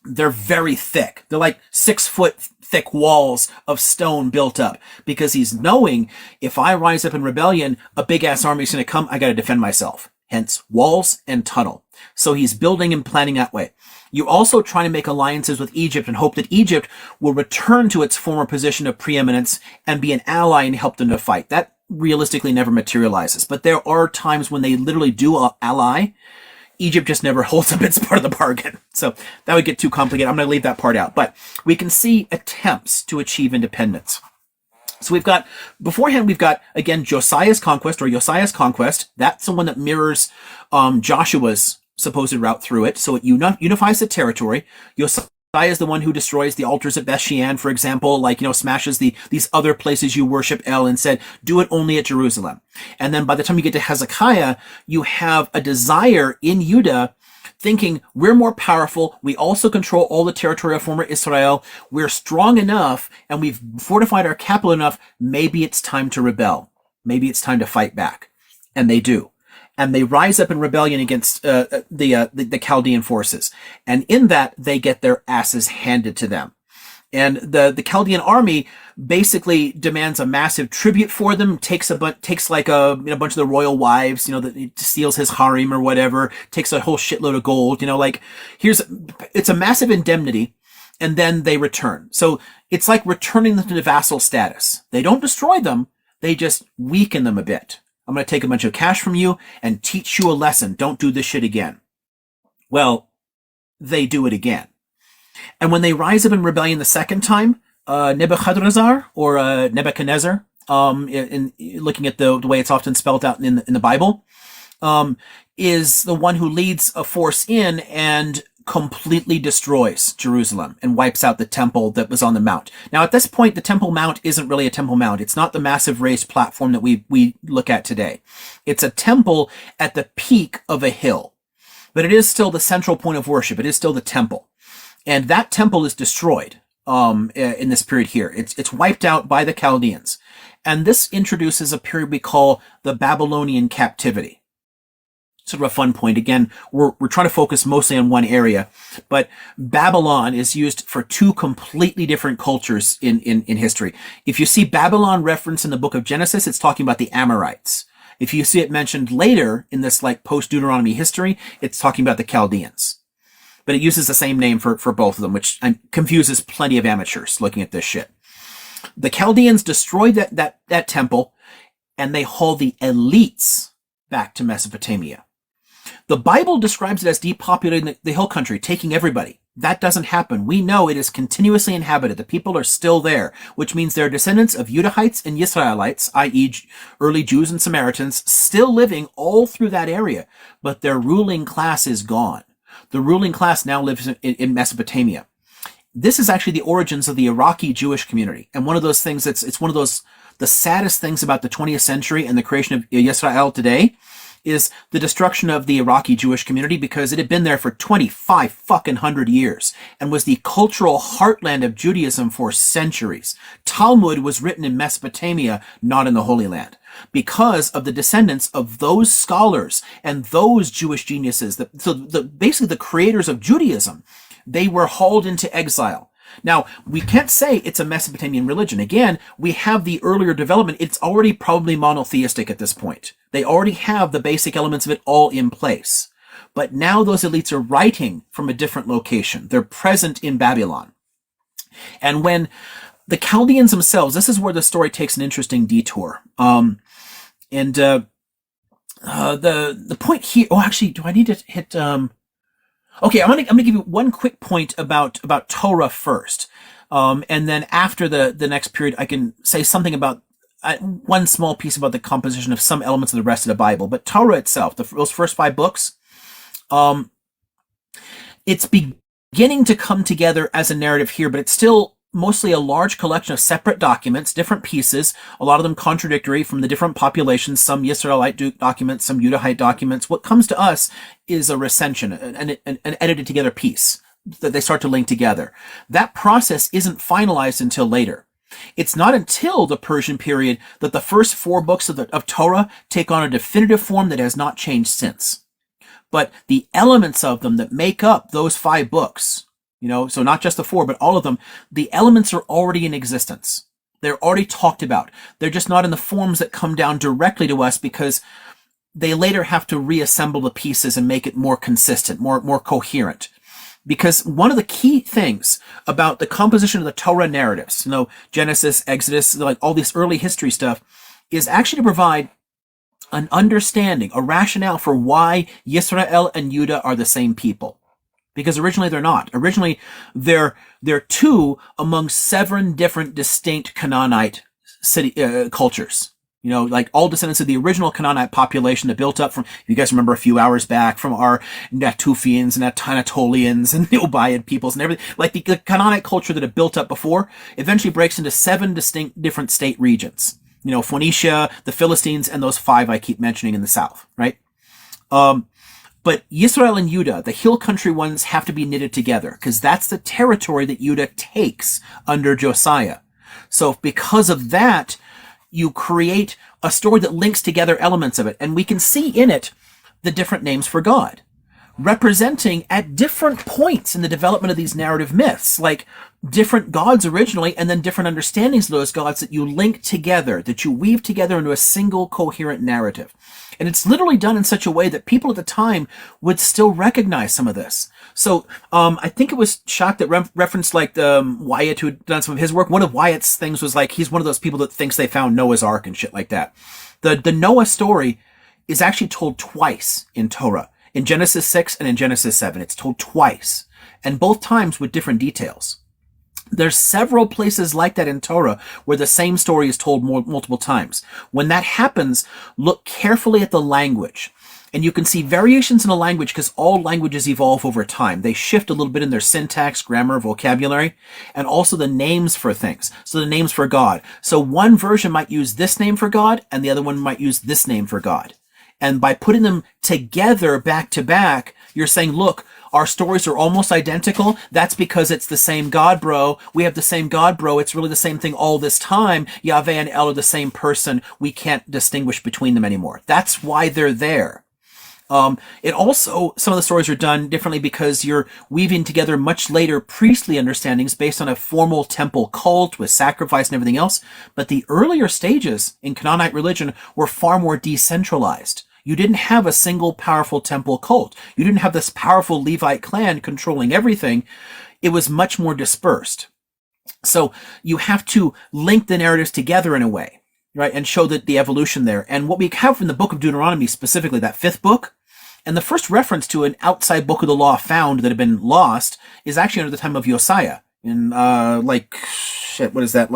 they're very thick. They're like 6 foot thick walls of stone built up, because he's knowing, if I rise up in rebellion, a big ass army is going to come. I got to defend myself. Hence walls and tunnel. So he's building and planning that way. You're also trying to make alliances with Egypt and hope that Egypt will return to its former position of preeminence and be an ally and help them to fight. That realistically never materializes. But there are times when they literally do ally. Egypt just never holds up its part of the bargain. So that would get too complicated. I'm going to leave that part out. But we can see attempts to achieve independence. So beforehand, we've got, again, Josiah's conquest. That's the one that mirrors Joshua's supposed route through it. So it unifies the territory. Josiah is the one who destroys the altars at Beth-shean, for example, like, you know, smashes these other places you worship El, and said, do it only at Jerusalem. And then by the time you get to Hezekiah, you have a desire in Judah, thinking, we're more powerful. We also control all the territory of former Israel. We're strong enough, and we've fortified our capital enough. Maybe it's time to rebel. Maybe it's time to fight back. And they do. And they rise up in rebellion against the Chaldean forces. And in that, they get their asses handed to them. And the Chaldean army basically demands a massive tribute for them, takes like a bunch of the royal wives, steals his harem or whatever, takes a whole shitload of gold, like it's a massive indemnity, and then they return. So it's like returning them to the vassal status. They don't destroy them, they just weaken them a bit. I'm going to take a bunch of cash from you and teach you a lesson. Don't do this shit again. Well, they do it again. And when they rise up in rebellion the second time, Nebuchadnezzar, or Nebuchadnezzar, in looking at the way it's often spelled out in the Bible, is the one who leads a force in and completely destroys Jerusalem and wipes out the temple that was on the mount. Now, at this point, the Temple Mount isn't really a Temple Mount. It's not the massive raised platform that we look at today. It's a temple at the peak of a hill, but it is still the central point of worship. It is still the temple. And that temple is destroyed in this period here. It's wiped out by the Chaldeans. And this introduces a period we call the Babylonian Captivity. Sort of a fun point. Again, we're trying to focus mostly on one area, but Babylon is used for two completely different cultures in history. If you see Babylon referenced in the book of Genesis, it's talking about the Amorites. If you see it mentioned later in this like post-Deuteronomy history, it's talking about the Chaldeans. But it uses the same name for both of them, which confuses plenty of amateurs looking at this shit. The Chaldeans destroyed that temple, and they haul the elites back to Mesopotamia. The Bible describes it as depopulating the hill country, taking everybody. That doesn't happen. We know it is continuously inhabited. The people are still there, which means they're descendants of Judahites and Yisraelites, i.e. early Jews and Samaritans, still living all through that area, but their ruling class is gone. The ruling class now lives in Mesopotamia. This is actually the origins of the Iraqi Jewish community. And one of those things it's one of those, the saddest things about the 20th century and the creation of Yisrael today is the destruction of the Iraqi Jewish community, because it had been there for 25 fucking hundred years and was the cultural heartland of Judaism for centuries. Talmud was written in Mesopotamia, not in the Holy Land, because of the descendants of those scholars and those Jewish geniuses. Basically the creators of Judaism, they were hauled into exile. Now, we can't say it's a Mesopotamian religion. Again, we have the earlier development. It's already probably monotheistic at this point. They already have the basic elements of it all in place. But now those elites are writing from a different location. They're present in Babylon. And when the Chaldeans themselves, this is where the story takes an interesting detour. The point here, oh, actually, do I need to hit, okay, I'm gonna give you one quick point about Torah first, and then after the next period, I can say something about one small piece about the composition of some elements of the rest of the Bible. But Torah itself, those first 5 books, it's beginning to come together as a narrative here, but it's still mostly a large collection of separate documents, different pieces, a lot of them contradictory from the different populations, some Yisraelite documents, some Judahite documents. What comes to us is a recension, an edited together piece that they start to link together. That process isn't finalized until later. It's not until the Persian period that the first 4 books of Torah take on a definitive form that has not changed since. But the elements of them that make up those 5 books, so not just the 4, but all of them, the elements are already in existence. They're already talked about. They're just not in the forms that come down directly to us, because they later have to reassemble the pieces and make it more consistent, more coherent. Because one of the key things about the composition of the Torah narratives, Genesis, Exodus, like all this early history stuff, is actually to provide an understanding, a rationale for why Yisrael and Judah are the same people. Because originally they're not. Originally, they're 2 among 7 different distinct Canaanite city cultures. Like all descendants of the original Canaanite population that built up from, if you guys remember a few hours back, from our Natufians and Anatolians and the Ubaid peoples and everything. Like the Canaanite culture that had built up before eventually breaks into 7 distinct different state regions. Phoenicia, the Philistines, and those 5 I keep mentioning in the south, right? But Yisrael and Judah, the hill country ones, have to be knitted together, because that's the territory that Judah takes under Josiah. So because of that, you create a story that links together elements of it. And we can see in it the different names for God, representing at different points in the development of these narrative myths, like different gods originally, and then different understandings of those gods that you link together, that you weave together into a single coherent narrative. And it's literally done in such a way that people at the time would still recognize some of this. So I think it was Shock that referenced like Wyatt, who had done some of his work. One of Wyatt's things was like, he's one of those people that thinks they found Noah's Ark and shit like that. The Noah story is actually told twice in Torah. In Genesis 6 and in Genesis 7. It's told twice. And both times with different details. There's several places like that in Torah where the same story is told multiple times. When that happens, look carefully at the language. And you can see variations in the language, because all languages evolve over time. They shift a little bit in their syntax, grammar, vocabulary, and also the names for things. So the names for God. So one version might use this name for God, and the other one might use this name for God. And by putting them together back to back, you're saying, look, our stories are almost identical. That's because it's the same God, bro. We have the same God, bro. It's really the same thing all this time. Yahweh and El are the same person. We can't distinguish between them anymore. That's why they're there. It also, some of the stories are done differently because you're weaving together much later priestly understandings based on a formal temple cult with sacrifice and everything else. But the earlier stages in Canaanite religion were far more decentralized. You didn't have a single powerful temple cult. You didn't have this powerful Levite clan controlling everything. It was much more dispersed. So you have to link the narratives together in a way, right? And show that the evolution there. And what we have from the book of Deuteronomy, specifically that 5th book, And the first reference to an outside book of the law found that had been lost is actually under the time of Josiah in what is that,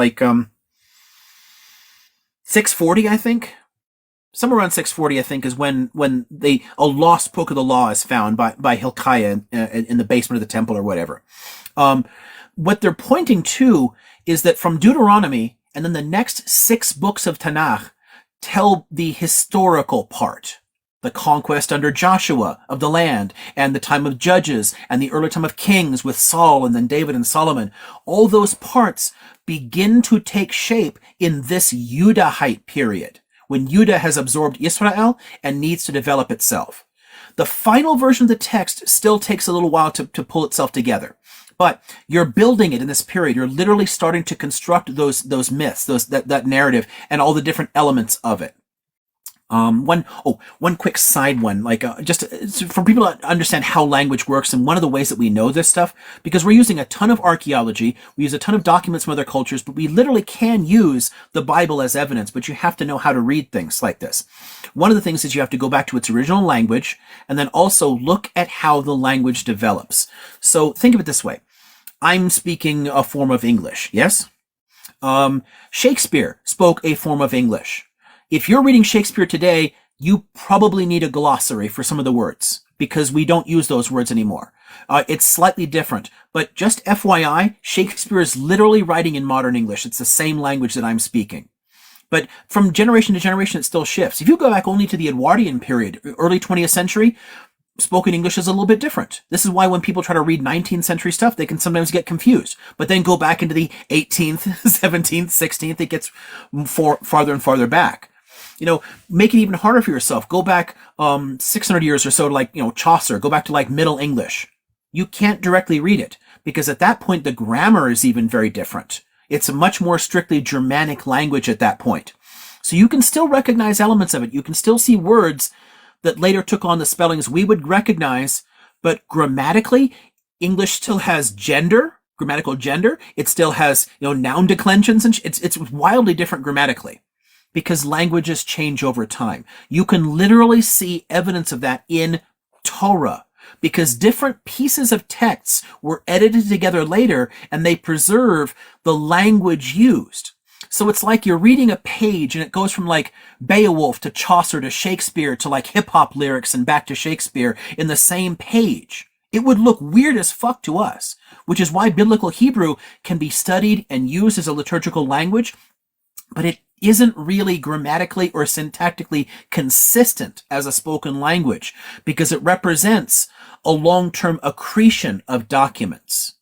640, I think. Somewhere around 640, I think, is when a lost book of the law is found by Hilkiah in the basement of the temple or whatever. What they're pointing to is that from Deuteronomy and then the next 6 books of Tanakh tell the historical part. The conquest under Joshua of the land, and the time of Judges, and the early time of Kings with Saul and then David and Solomon. All those parts begin to take shape in this Judahite period, when Judah has absorbed Israel and needs to develop itself. The final version of the text still takes a little while to pull itself together. But you're building it in this period. You're literally starting to construct those myths, that narrative, and all the different elements of it. One quick side one, just for people to understand how language works, and one of the ways that we know this stuff, because we're using a ton of archaeology, we use a ton of documents from other cultures, but we literally can use the Bible as evidence, but you have to know how to read things like this. One of the things is you have to go back to its original language, and then also look at how the language develops. So think of it this way. I'm speaking a form of English, yes? Shakespeare spoke a form of English. If you're reading Shakespeare today, you probably need a glossary for some of the words, because we don't use those words anymore. It's slightly different, but just FYI, Shakespeare is literally writing in modern English. It's the same language that I'm speaking. But from generation to generation, it still shifts. If you go back only to the Edwardian period, early 20th century, spoken English is a little bit different. This is why when people try to read 19th century stuff, they can sometimes get confused. But then go back into the 18th, 17th, 16th, it gets farther and farther back. Make it even harder for yourself. Go back 600 years or so to Chaucer. Go back to Middle English. You can't directly read it because at that point the grammar is even very different. It's a much more strictly Germanic language at that point. So you can still recognize elements of it. You can still see words that later took on the spellings we would recognize, but grammatically, English still has grammatical gender. It still has noun declensions, and it's wildly different grammatically. Because languages change over time. You can literally see evidence of that in Torah, because different pieces of texts were edited together later and they preserve the language used. So it's like you're reading a page and it goes from Beowulf to Chaucer to Shakespeare to hip-hop lyrics and back to Shakespeare in the same page. It would look weird as fuck to us, which is why Biblical Hebrew can be studied and used as a liturgical language, but it isn't really grammatically or syntactically consistent as a spoken language because it represents a long-term accretion of documents.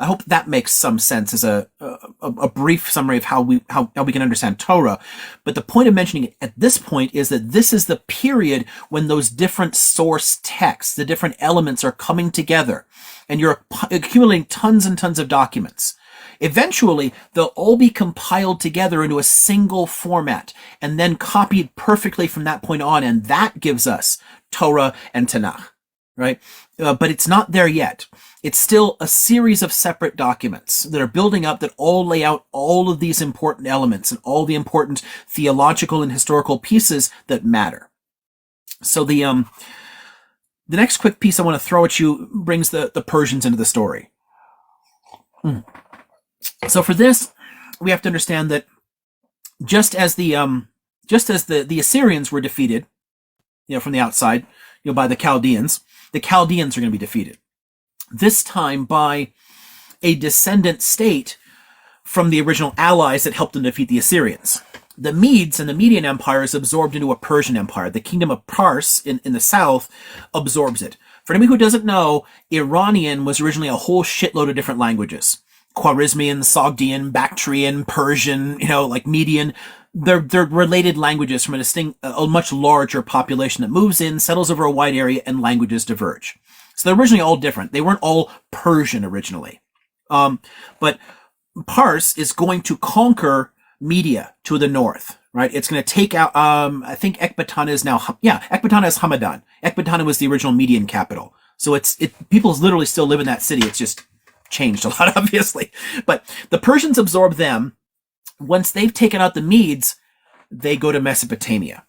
I hope that makes some sense as a brief summary of how we can understand Torah. But the point of mentioning it at this point is that this is the period when those different source texts, the different elements are coming together, and you're accumulating tons and tons of documents. Eventually, they'll all be compiled together into a single format and then copied perfectly from that point on, and that gives us Torah and Tanakh, right? But it's not there yet. It's still a series of separate documents that are building up that all lay out all of these important elements and all the important theological and historical pieces that matter. So the next quick piece I want to throw at you brings the Persians into the story. So for this, we have to understand that just as the Assyrians were defeated, from the outside, by the Chaldeans are going to be defeated. This time by a descendant state from the original allies that helped them defeat the Assyrians. The Medes and the Median Empire is absorbed into a Persian Empire. The kingdom of Pars in the south absorbs it. For anybody who doesn't know, Iranian was originally a whole shitload of different languages. Khwarezmian, Sogdian, Bactrian, Persian, Median. They're related languages from a much larger population that moves in, settles over a wide area, and languages diverge. So they're originally all different. They weren't all Persian originally. But Pars is going to conquer Media to the north, right? It's going to take out, I think Ecbatana is now, Ecbatana is Hamadan. Ecbatana was the original Median capital. So people literally still live in that city. It's just changed a lot, obviously. But the Persians absorb them. Once they've taken out the Medes, they go to Mesopotamia.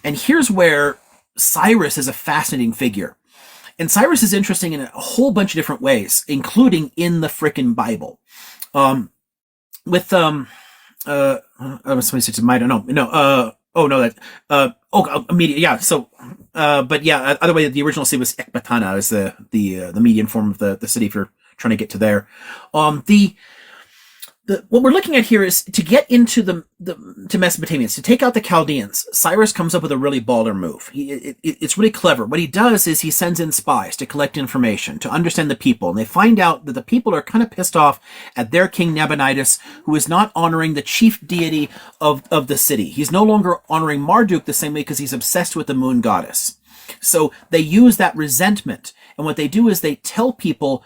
And here's where Cyrus is a fascinating figure. And Cyrus is interesting in a whole bunch of different ways, including in the frickin' Bible. Somebody said I don't know. Media. Yeah. So, but yeah, other way, the original city was Ecbatana, is the median form of the city if you're trying to get to there. What we're looking at here is to get into to Mesopotamians, to take out the Chaldeans. Cyrus comes up with a really baller move. It's really clever. What he does is he sends in spies to collect information, to understand the people. And they find out that the people are kind of pissed off at their king Nabonidus, who is not honoring the chief deity of the city. He's no longer honoring Marduk the same way because he's obsessed with the moon goddess. So they use that resentment. And what they do is they tell people,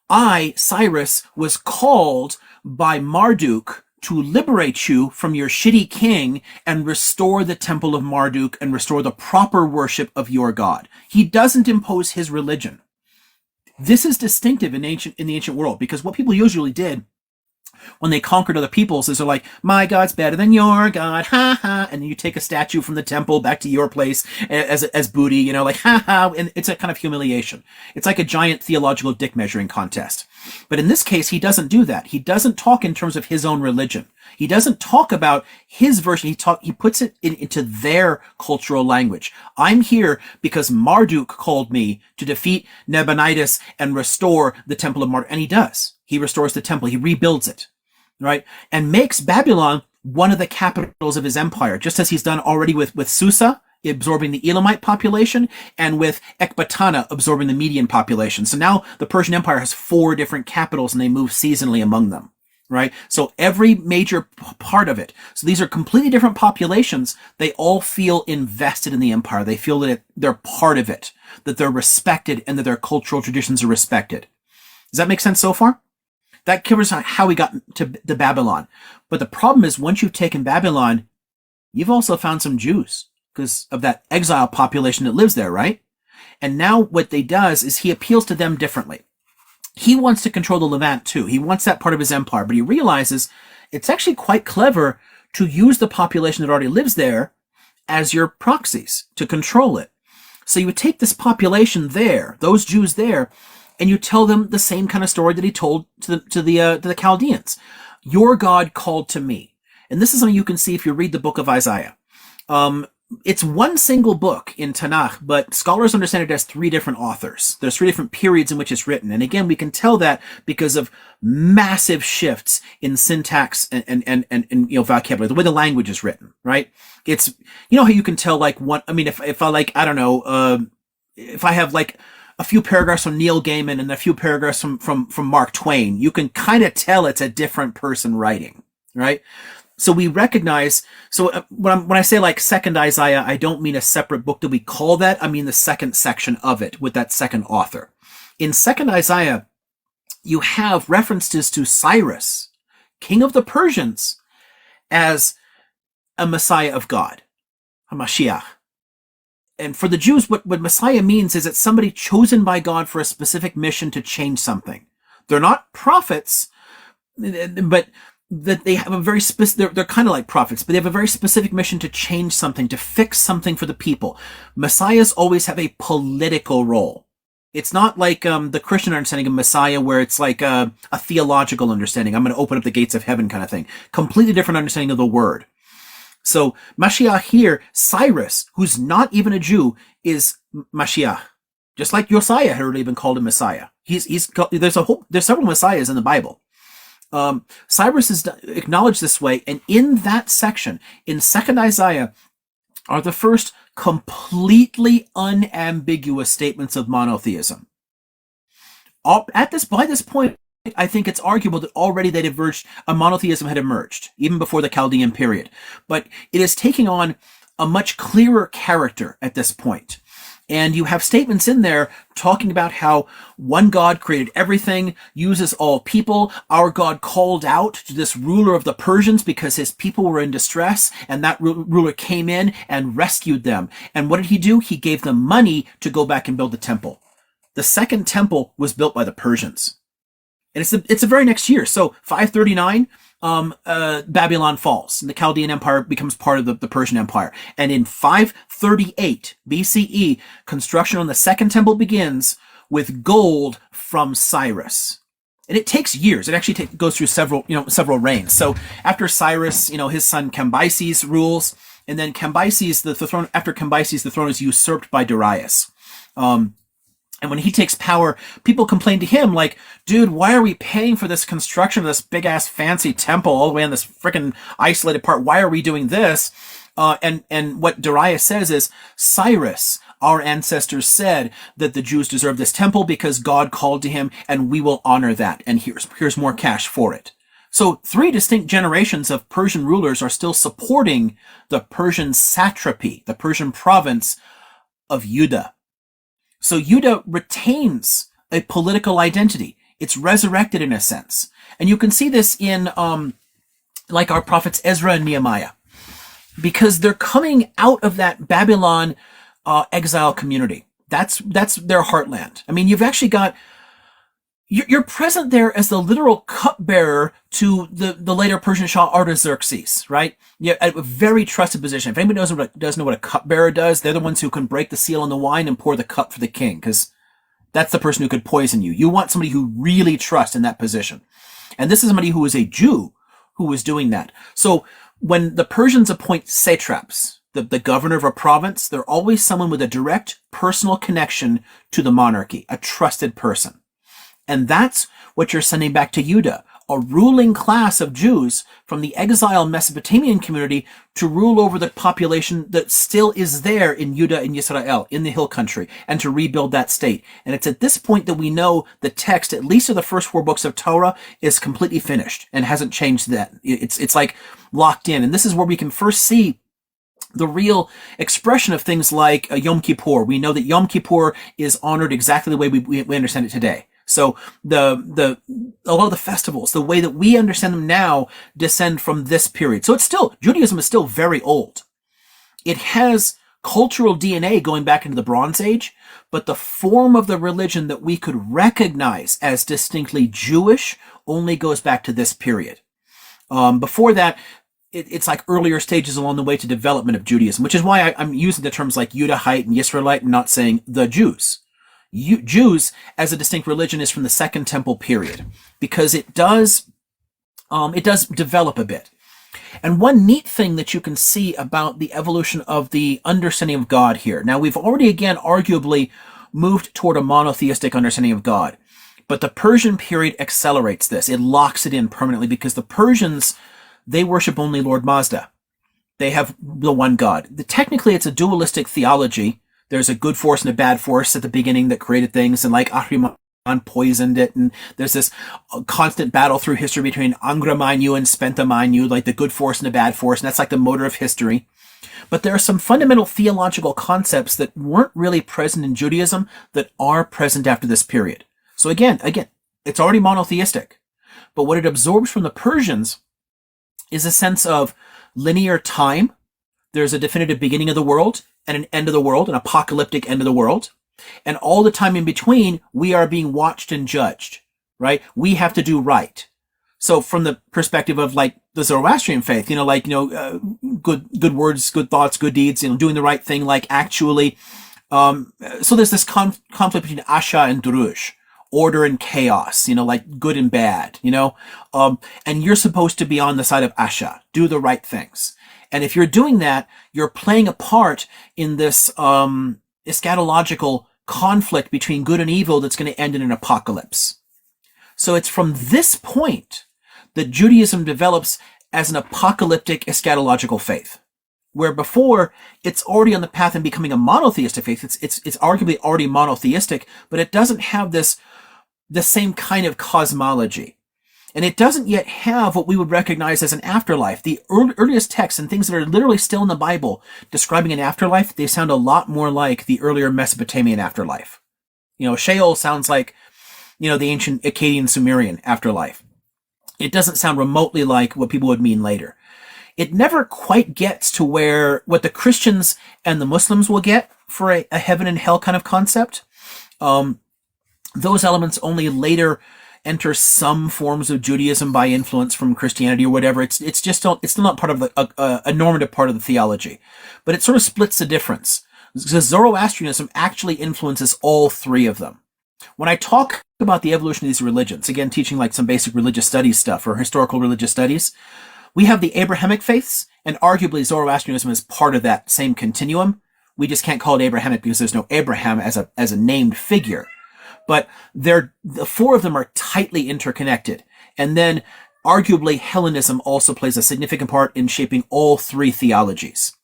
I, Cyrus, was called by Marduk to liberate you from your shitty king and restore the temple of Marduk and restore the proper worship of your god. He doesn't impose his religion. This is distinctive in the ancient world, because what people usually did when they conquered other peoples is they're like, my god's better than your god, ha ha, and then you take a statue from the temple back to your place as booty, like ha ha, and it's a kind of humiliation. It's like a giant theological dick measuring contest. But in this case, he doesn't do that. He doesn't talk in terms of his own religion. He doesn't talk about his version. He puts it into their cultural language. I'm here because Marduk called me to defeat Nabonidus and restore the temple of Marduk. And he does. He restores the temple. He rebuilds it, right? And makes Babylon one of the capitals of his empire, just as he's done already with Susa, absorbing the Elamite population, and with Ecbatana absorbing the Median population. So now the Persian Empire has 4 different capitals, and they move seasonally among them, right? So every major part of it. So these are completely different populations. They all feel invested in the empire. They feel that they're part of it, that they're respected, and that their cultural traditions are respected. Does that make sense so far? That covers how we got to Babylon. But the problem is, once you've taken Babylon, you've also found some Jews because of that exile population that lives there, right? And now what they does is he appeals to them differently. He wants to control the Levant too. He wants that part of his empire, but he realizes it's actually quite clever to use the population that already lives there as your proxies to control it. So you would take this population there, those Jews there, and you tell them the same kind of story that he told to the Chaldeans. Your God called to me. And this is something you can see if you read the book of Isaiah. It's one single book in Tanakh, but scholars understand it as 3 different authors. There's 3 different periods in which it's written. And again, we can tell that because of massive shifts in syntax and vocabulary, the way the language is written, right? It's, how you can tell if I have like a few paragraphs from Neil Gaiman and a few paragraphs from Mark Twain, you can kind of tell it's a different person writing, right? So we recognize, when I say like second Isaiah, I don't mean a separate book that we call that. I mean the second section of it with that second author. In second Isaiah, you have references to Cyrus, king of the Persians, as a Messiah of God, a Mashiach. And for the Jews, what Messiah means is it's somebody chosen by God for a specific mission to change something. They're not prophets, but that they have a very specific, they're kind of like prophets, but they have a very specific mission to change something, to fix something for the people. Messiahs always have a political role. It's not like the Christian understanding of Messiah, where it's like a theological understanding. I'm going to open up the gates of heaven kind of thing. Completely different understanding of the word. So Mashiach here, Cyrus, who's not even a Jew, is Mashiach. Just like Josiah had already been called a Messiah. There's several Messiahs in the Bible. Cyrus is acknowledged this way, and in that section, in 2nd Isaiah, are the first completely unambiguous statements of monotheism. By this point, I think it's arguable that already a monotheism had emerged, even before the Chaldean period. But it is taking on a much clearer character at this point. And you have statements in there talking about how one God created everything, uses all people. Our God called out to this ruler of the Persians because his people were in distress, and that ruler came in and rescued them. And what did he do? He gave them money to go back and build the temple. The second temple was built by the Persians. And it's the very next year. So 539, Babylon falls, and the Chaldean Empire becomes part of the Persian Empire. And in 538 BCE, construction on the second temple begins with gold from Cyrus. And it takes years. It actually goes through several reigns. So after Cyrus, his son Cambyses rules, and then Cambyses, the throne, after Cambyses, the throne is usurped by Darius. And when he takes power, people complain to him like, dude, why are we paying for this construction of this big ass fancy temple all the way on this freaking isolated part? Why are we doing this? And what Darius says is, Cyrus, our ancestors said that the Jews deserve this temple because God called to him, and we will honor that. And here's more cash for it. So 3 distinct generations of Persian rulers are still supporting the Persian satrapy, the Persian province of Judah. So Judah retains a political identity. It's resurrected in a sense. And you can see this in like our prophets Ezra and Nehemiah, because they're coming out of that Babylon exile community. That's their heartland. I mean, you've actually got, you're present there as the literal cupbearer to the later Persian Shah Artaxerxes, right? Yeah, a very trusted position. If anybody doesn't know what a cupbearer does, they're the ones who can break the seal on the wine and pour the cup for the king, because that's the person who could poison you. You want somebody who really trusts in that position. And this is somebody who is a Jew who was doing that. So when the Persians appoint satraps, the governor of a province, they're always someone with a direct personal connection to the monarchy, a trusted person. And that's what you're sending back to Judah, a ruling class of Jews from the exiled Mesopotamian community to rule over the population that still is there in Judah and Yisrael, in the hill country, and to rebuild that state. And it's at this point that we know the text, at least of the first 4 books of Torah, is completely finished and hasn't changed then. It's like locked in. And this is where we can first see the real expression of things like Yom Kippur. We know that Yom Kippur is honored exactly the way we understand it today. So a lot of the festivals, the way that we understand them now, descend from this period. So Judaism is still very old. It has cultural DNA going back into the Bronze Age, but the form of the religion that we could recognize as distinctly Jewish only goes back to this period. Before that, it's like earlier stages along the way to development of Judaism, which is why I'm using the terms like Judahite and Yisraelite and not saying the Jews. Jews as a distinct religion is from the Second Temple period, because it does develop a bit. And one neat thing that you can see about the evolution of the understanding of God here. Now, we've already again arguably moved toward a monotheistic understanding of God, but the Persian period accelerates this. It locks it in permanently, because the Persians, they worship only Lord Mazda. They have the one God. Technically, it's a dualistic theology. There's a good force and a bad force at the beginning that created things, and like Ahriman poisoned it, and there's this constant battle through history between Angra Mainyu and Spenta Mainyu, like the good force and the bad force, and that's like the motor of history. But there are some fundamental theological concepts that weren't really present in Judaism that are present after this period. So again, it's already monotheistic, but what it absorbs from the Persians is a sense of linear time. There's a definitive beginning of the world and an end of the world, an apocalyptic end of the world. And all the time in between, we are being watched and judged, right? We have to do right. So from the perspective of like the Zoroastrian faith, good words, good thoughts, good deeds, doing the right thing, like actually. So there's this conflict between Asha and Druj, order and chaos, like good and bad, and you're supposed to be on the side of Asha, do the right things. And if you're doing that, you're playing a part in this eschatological conflict between good and evil that's going to end in an apocalypse. So it's from this point that Judaism develops as an apocalyptic eschatological faith, where before it's already on the path in becoming a monotheistic faith. It's arguably already monotheistic, but it doesn't have the same kind of cosmology. And it doesn't yet have what we would recognize as an afterlife. The earliest texts and things that are literally still in the Bible describing an afterlife, they sound a lot more like the earlier Mesopotamian afterlife. Sheol sounds like, the ancient Akkadian Sumerian afterlife. It doesn't sound remotely like what people would mean later. It never quite gets to what the Christians and the Muslims will get for a heaven and hell kind of concept. Those elements only later enter some forms of Judaism by influence from Christianity or whatever. It's still not part of a normative part of the theology, but it sort of splits the difference. Because Zoroastrianism actually influences all three of them. When I talk about the evolution of these religions, again, teaching like some basic religious studies stuff or historical religious studies, we have the Abrahamic faiths, and arguably Zoroastrianism is part of that same continuum. We just can't call it Abrahamic because there's no Abraham as a named figure. But the four of them are tightly interconnected. And then arguably Hellenism also plays a significant part in shaping all three theologies.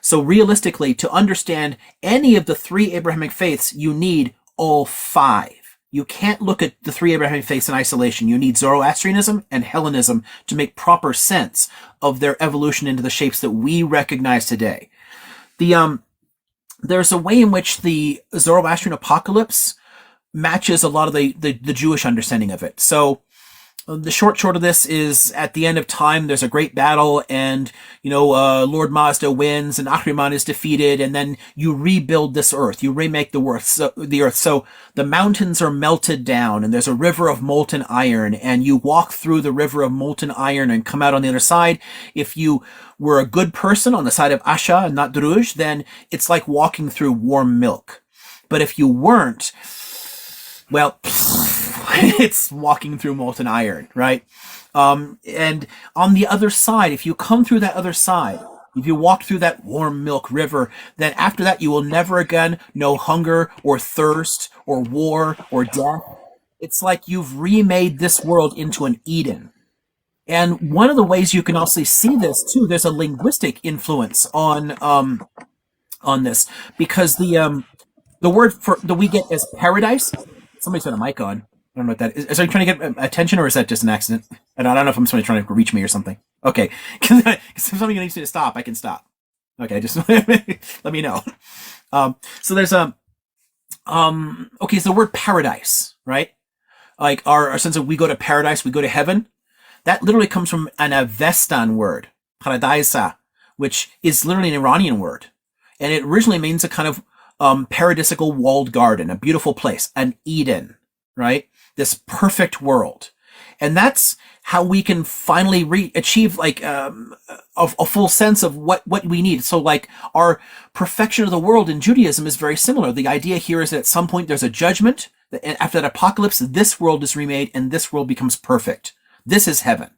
So realistically, to understand any of the three Abrahamic faiths, you need all five. You can't look at the three Abrahamic faiths in isolation. You need Zoroastrianism and Hellenism to make proper sense of their evolution into the shapes that we recognize today. There's a way in which the Zoroastrian apocalypse matches a lot of the Jewish understanding of it. So the short of this is at the end of time, there's a great battle and, Lord Mazda wins and Ahriman is defeated. And then you rebuild this earth. You remake the earth. So the mountains are melted down and there's a river of molten iron and you walk through the river of molten iron and come out on the other side. If you were a good person on the side of Asha and not Druj, then it's like walking through warm milk. But if you weren't, well, it's walking through molten iron, right? And on the other side, if you come through that other side, if you walk through that warm milk river, then after that you will never again know hunger or thirst or war or death. It's like you've remade this world into an Eden. And one of the ways you can also see this too, there's a linguistic influence on this, because the word that we get as paradise, somebody's got a mic on. I don't know what that is. Is somebody trying to get attention, or is that just an accident? I don't know if I'm somebody trying to reach me or something. Okay. Because if somebody needs me to stop, I can stop. Okay, just let me know. So there's okay, so the word paradise, right? Like our sense of we go to paradise, we go to heaven. That literally comes from an Avestan word, paradisa, which is literally an Iranian word. And it originally means a kind of paradisical walled garden, a beautiful place, an Eden, right? This perfect world. And that's how we can finally achieve like a full sense of what we need. So like our perfection of the world in Judaism is very similar. The idea here is that at some point there's a judgment. After that apocalypse, this world is remade and this world becomes perfect. This is heaven.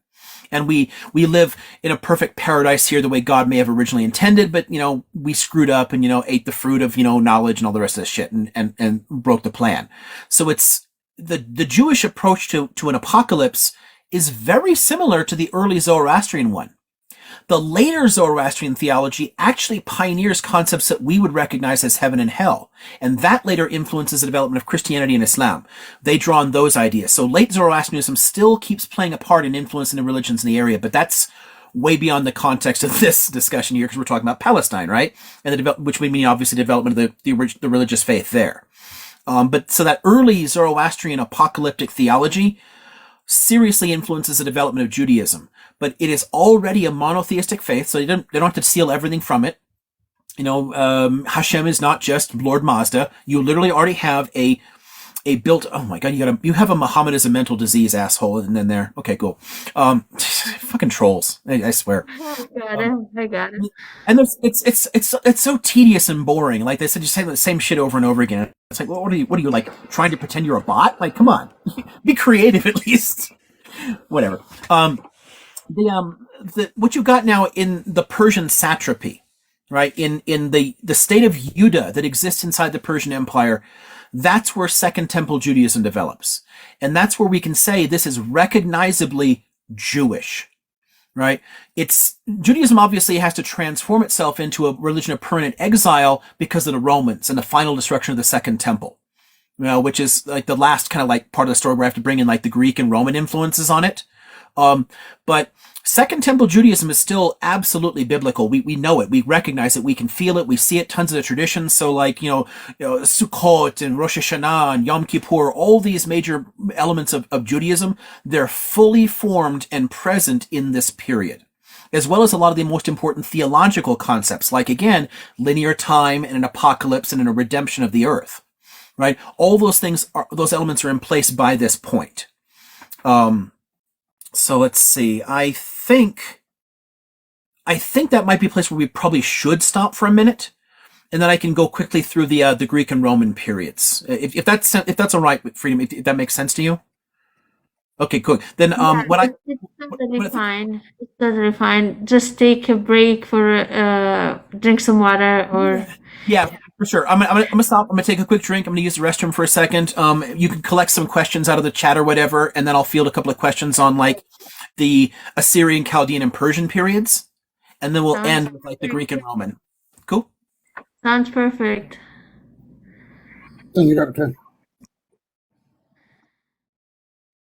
And we live in a perfect paradise here the way God may have originally intended, but, we screwed up and, ate the fruit of, knowledge and all the rest of this shit and broke the plan. So it's the Jewish approach to an apocalypse is very similar to the early Zoroastrian one. The later Zoroastrian theology actually pioneers concepts that we would recognize as heaven and hell. And that later influences the development of Christianity and Islam. They draw on those ideas. So late Zoroastrianism still keeps playing a part in influencing the religions in the area, but that's way beyond the context of this discussion here because we're talking about Palestine, right? And which would mean obviously development of the religious faith there. But so that early Zoroastrian apocalyptic theology seriously influences the development of Judaism. But it is already a monotheistic faith, so they don't have to steal everything from it. Hashem is not just Lord Mazda. You literally already have a built. Oh my God, you have a Muhammad is a mental disease asshole, and then there. Okay, cool. Fucking trolls. I swear. I got it. And it's so tedious and boring. Like they said, just say the same shit over and over again. It's like, well, what are you like trying to pretend you're a bot? Like, come on, be creative at least. Whatever. What you got now in the Persian satrapy, right? In the state of Judah that exists inside the Persian Empire, that's where Second Temple Judaism develops. And that's where we can say this is recognizably Jewish, right? Judaism obviously has to transform itself into a religion of permanent exile because of the Romans and the final destruction of the Second Temple, which is like the last kind of like part of the story where I have to bring in like the Greek and Roman influences on it. But Second Temple Judaism is still absolutely biblical. We know it. We recognize it. We can feel it. We see it. Tons of the traditions. So like, Sukkot and Rosh Hashanah and Yom Kippur, all these major elements of Judaism, they're fully formed and present in this period, as well as a lot of the most important theological concepts, like again, linear time and an apocalypse and a redemption of the earth. right? All those those elements are in place by this point. So let's see. I think that might be a place where we probably should stop for a minute, and then I can go quickly through the Greek and Roman periods. If that's all right, Freedom, if that makes sense to you. Okay, good. Then It's totally fine. It's totally fine. Just take a break for drink some water or yeah, for sure. I'm gonna stop. I'm gonna take a quick drink. I'm gonna use the restroom for a second. You can collect some questions out of the chat or whatever, and then I'll field a couple of questions on like the Assyrian, Chaldean, and Persian periods, and then we'll sounds end with like the Greek and Roman. Cool. sounds perfect. Thank you, Dr.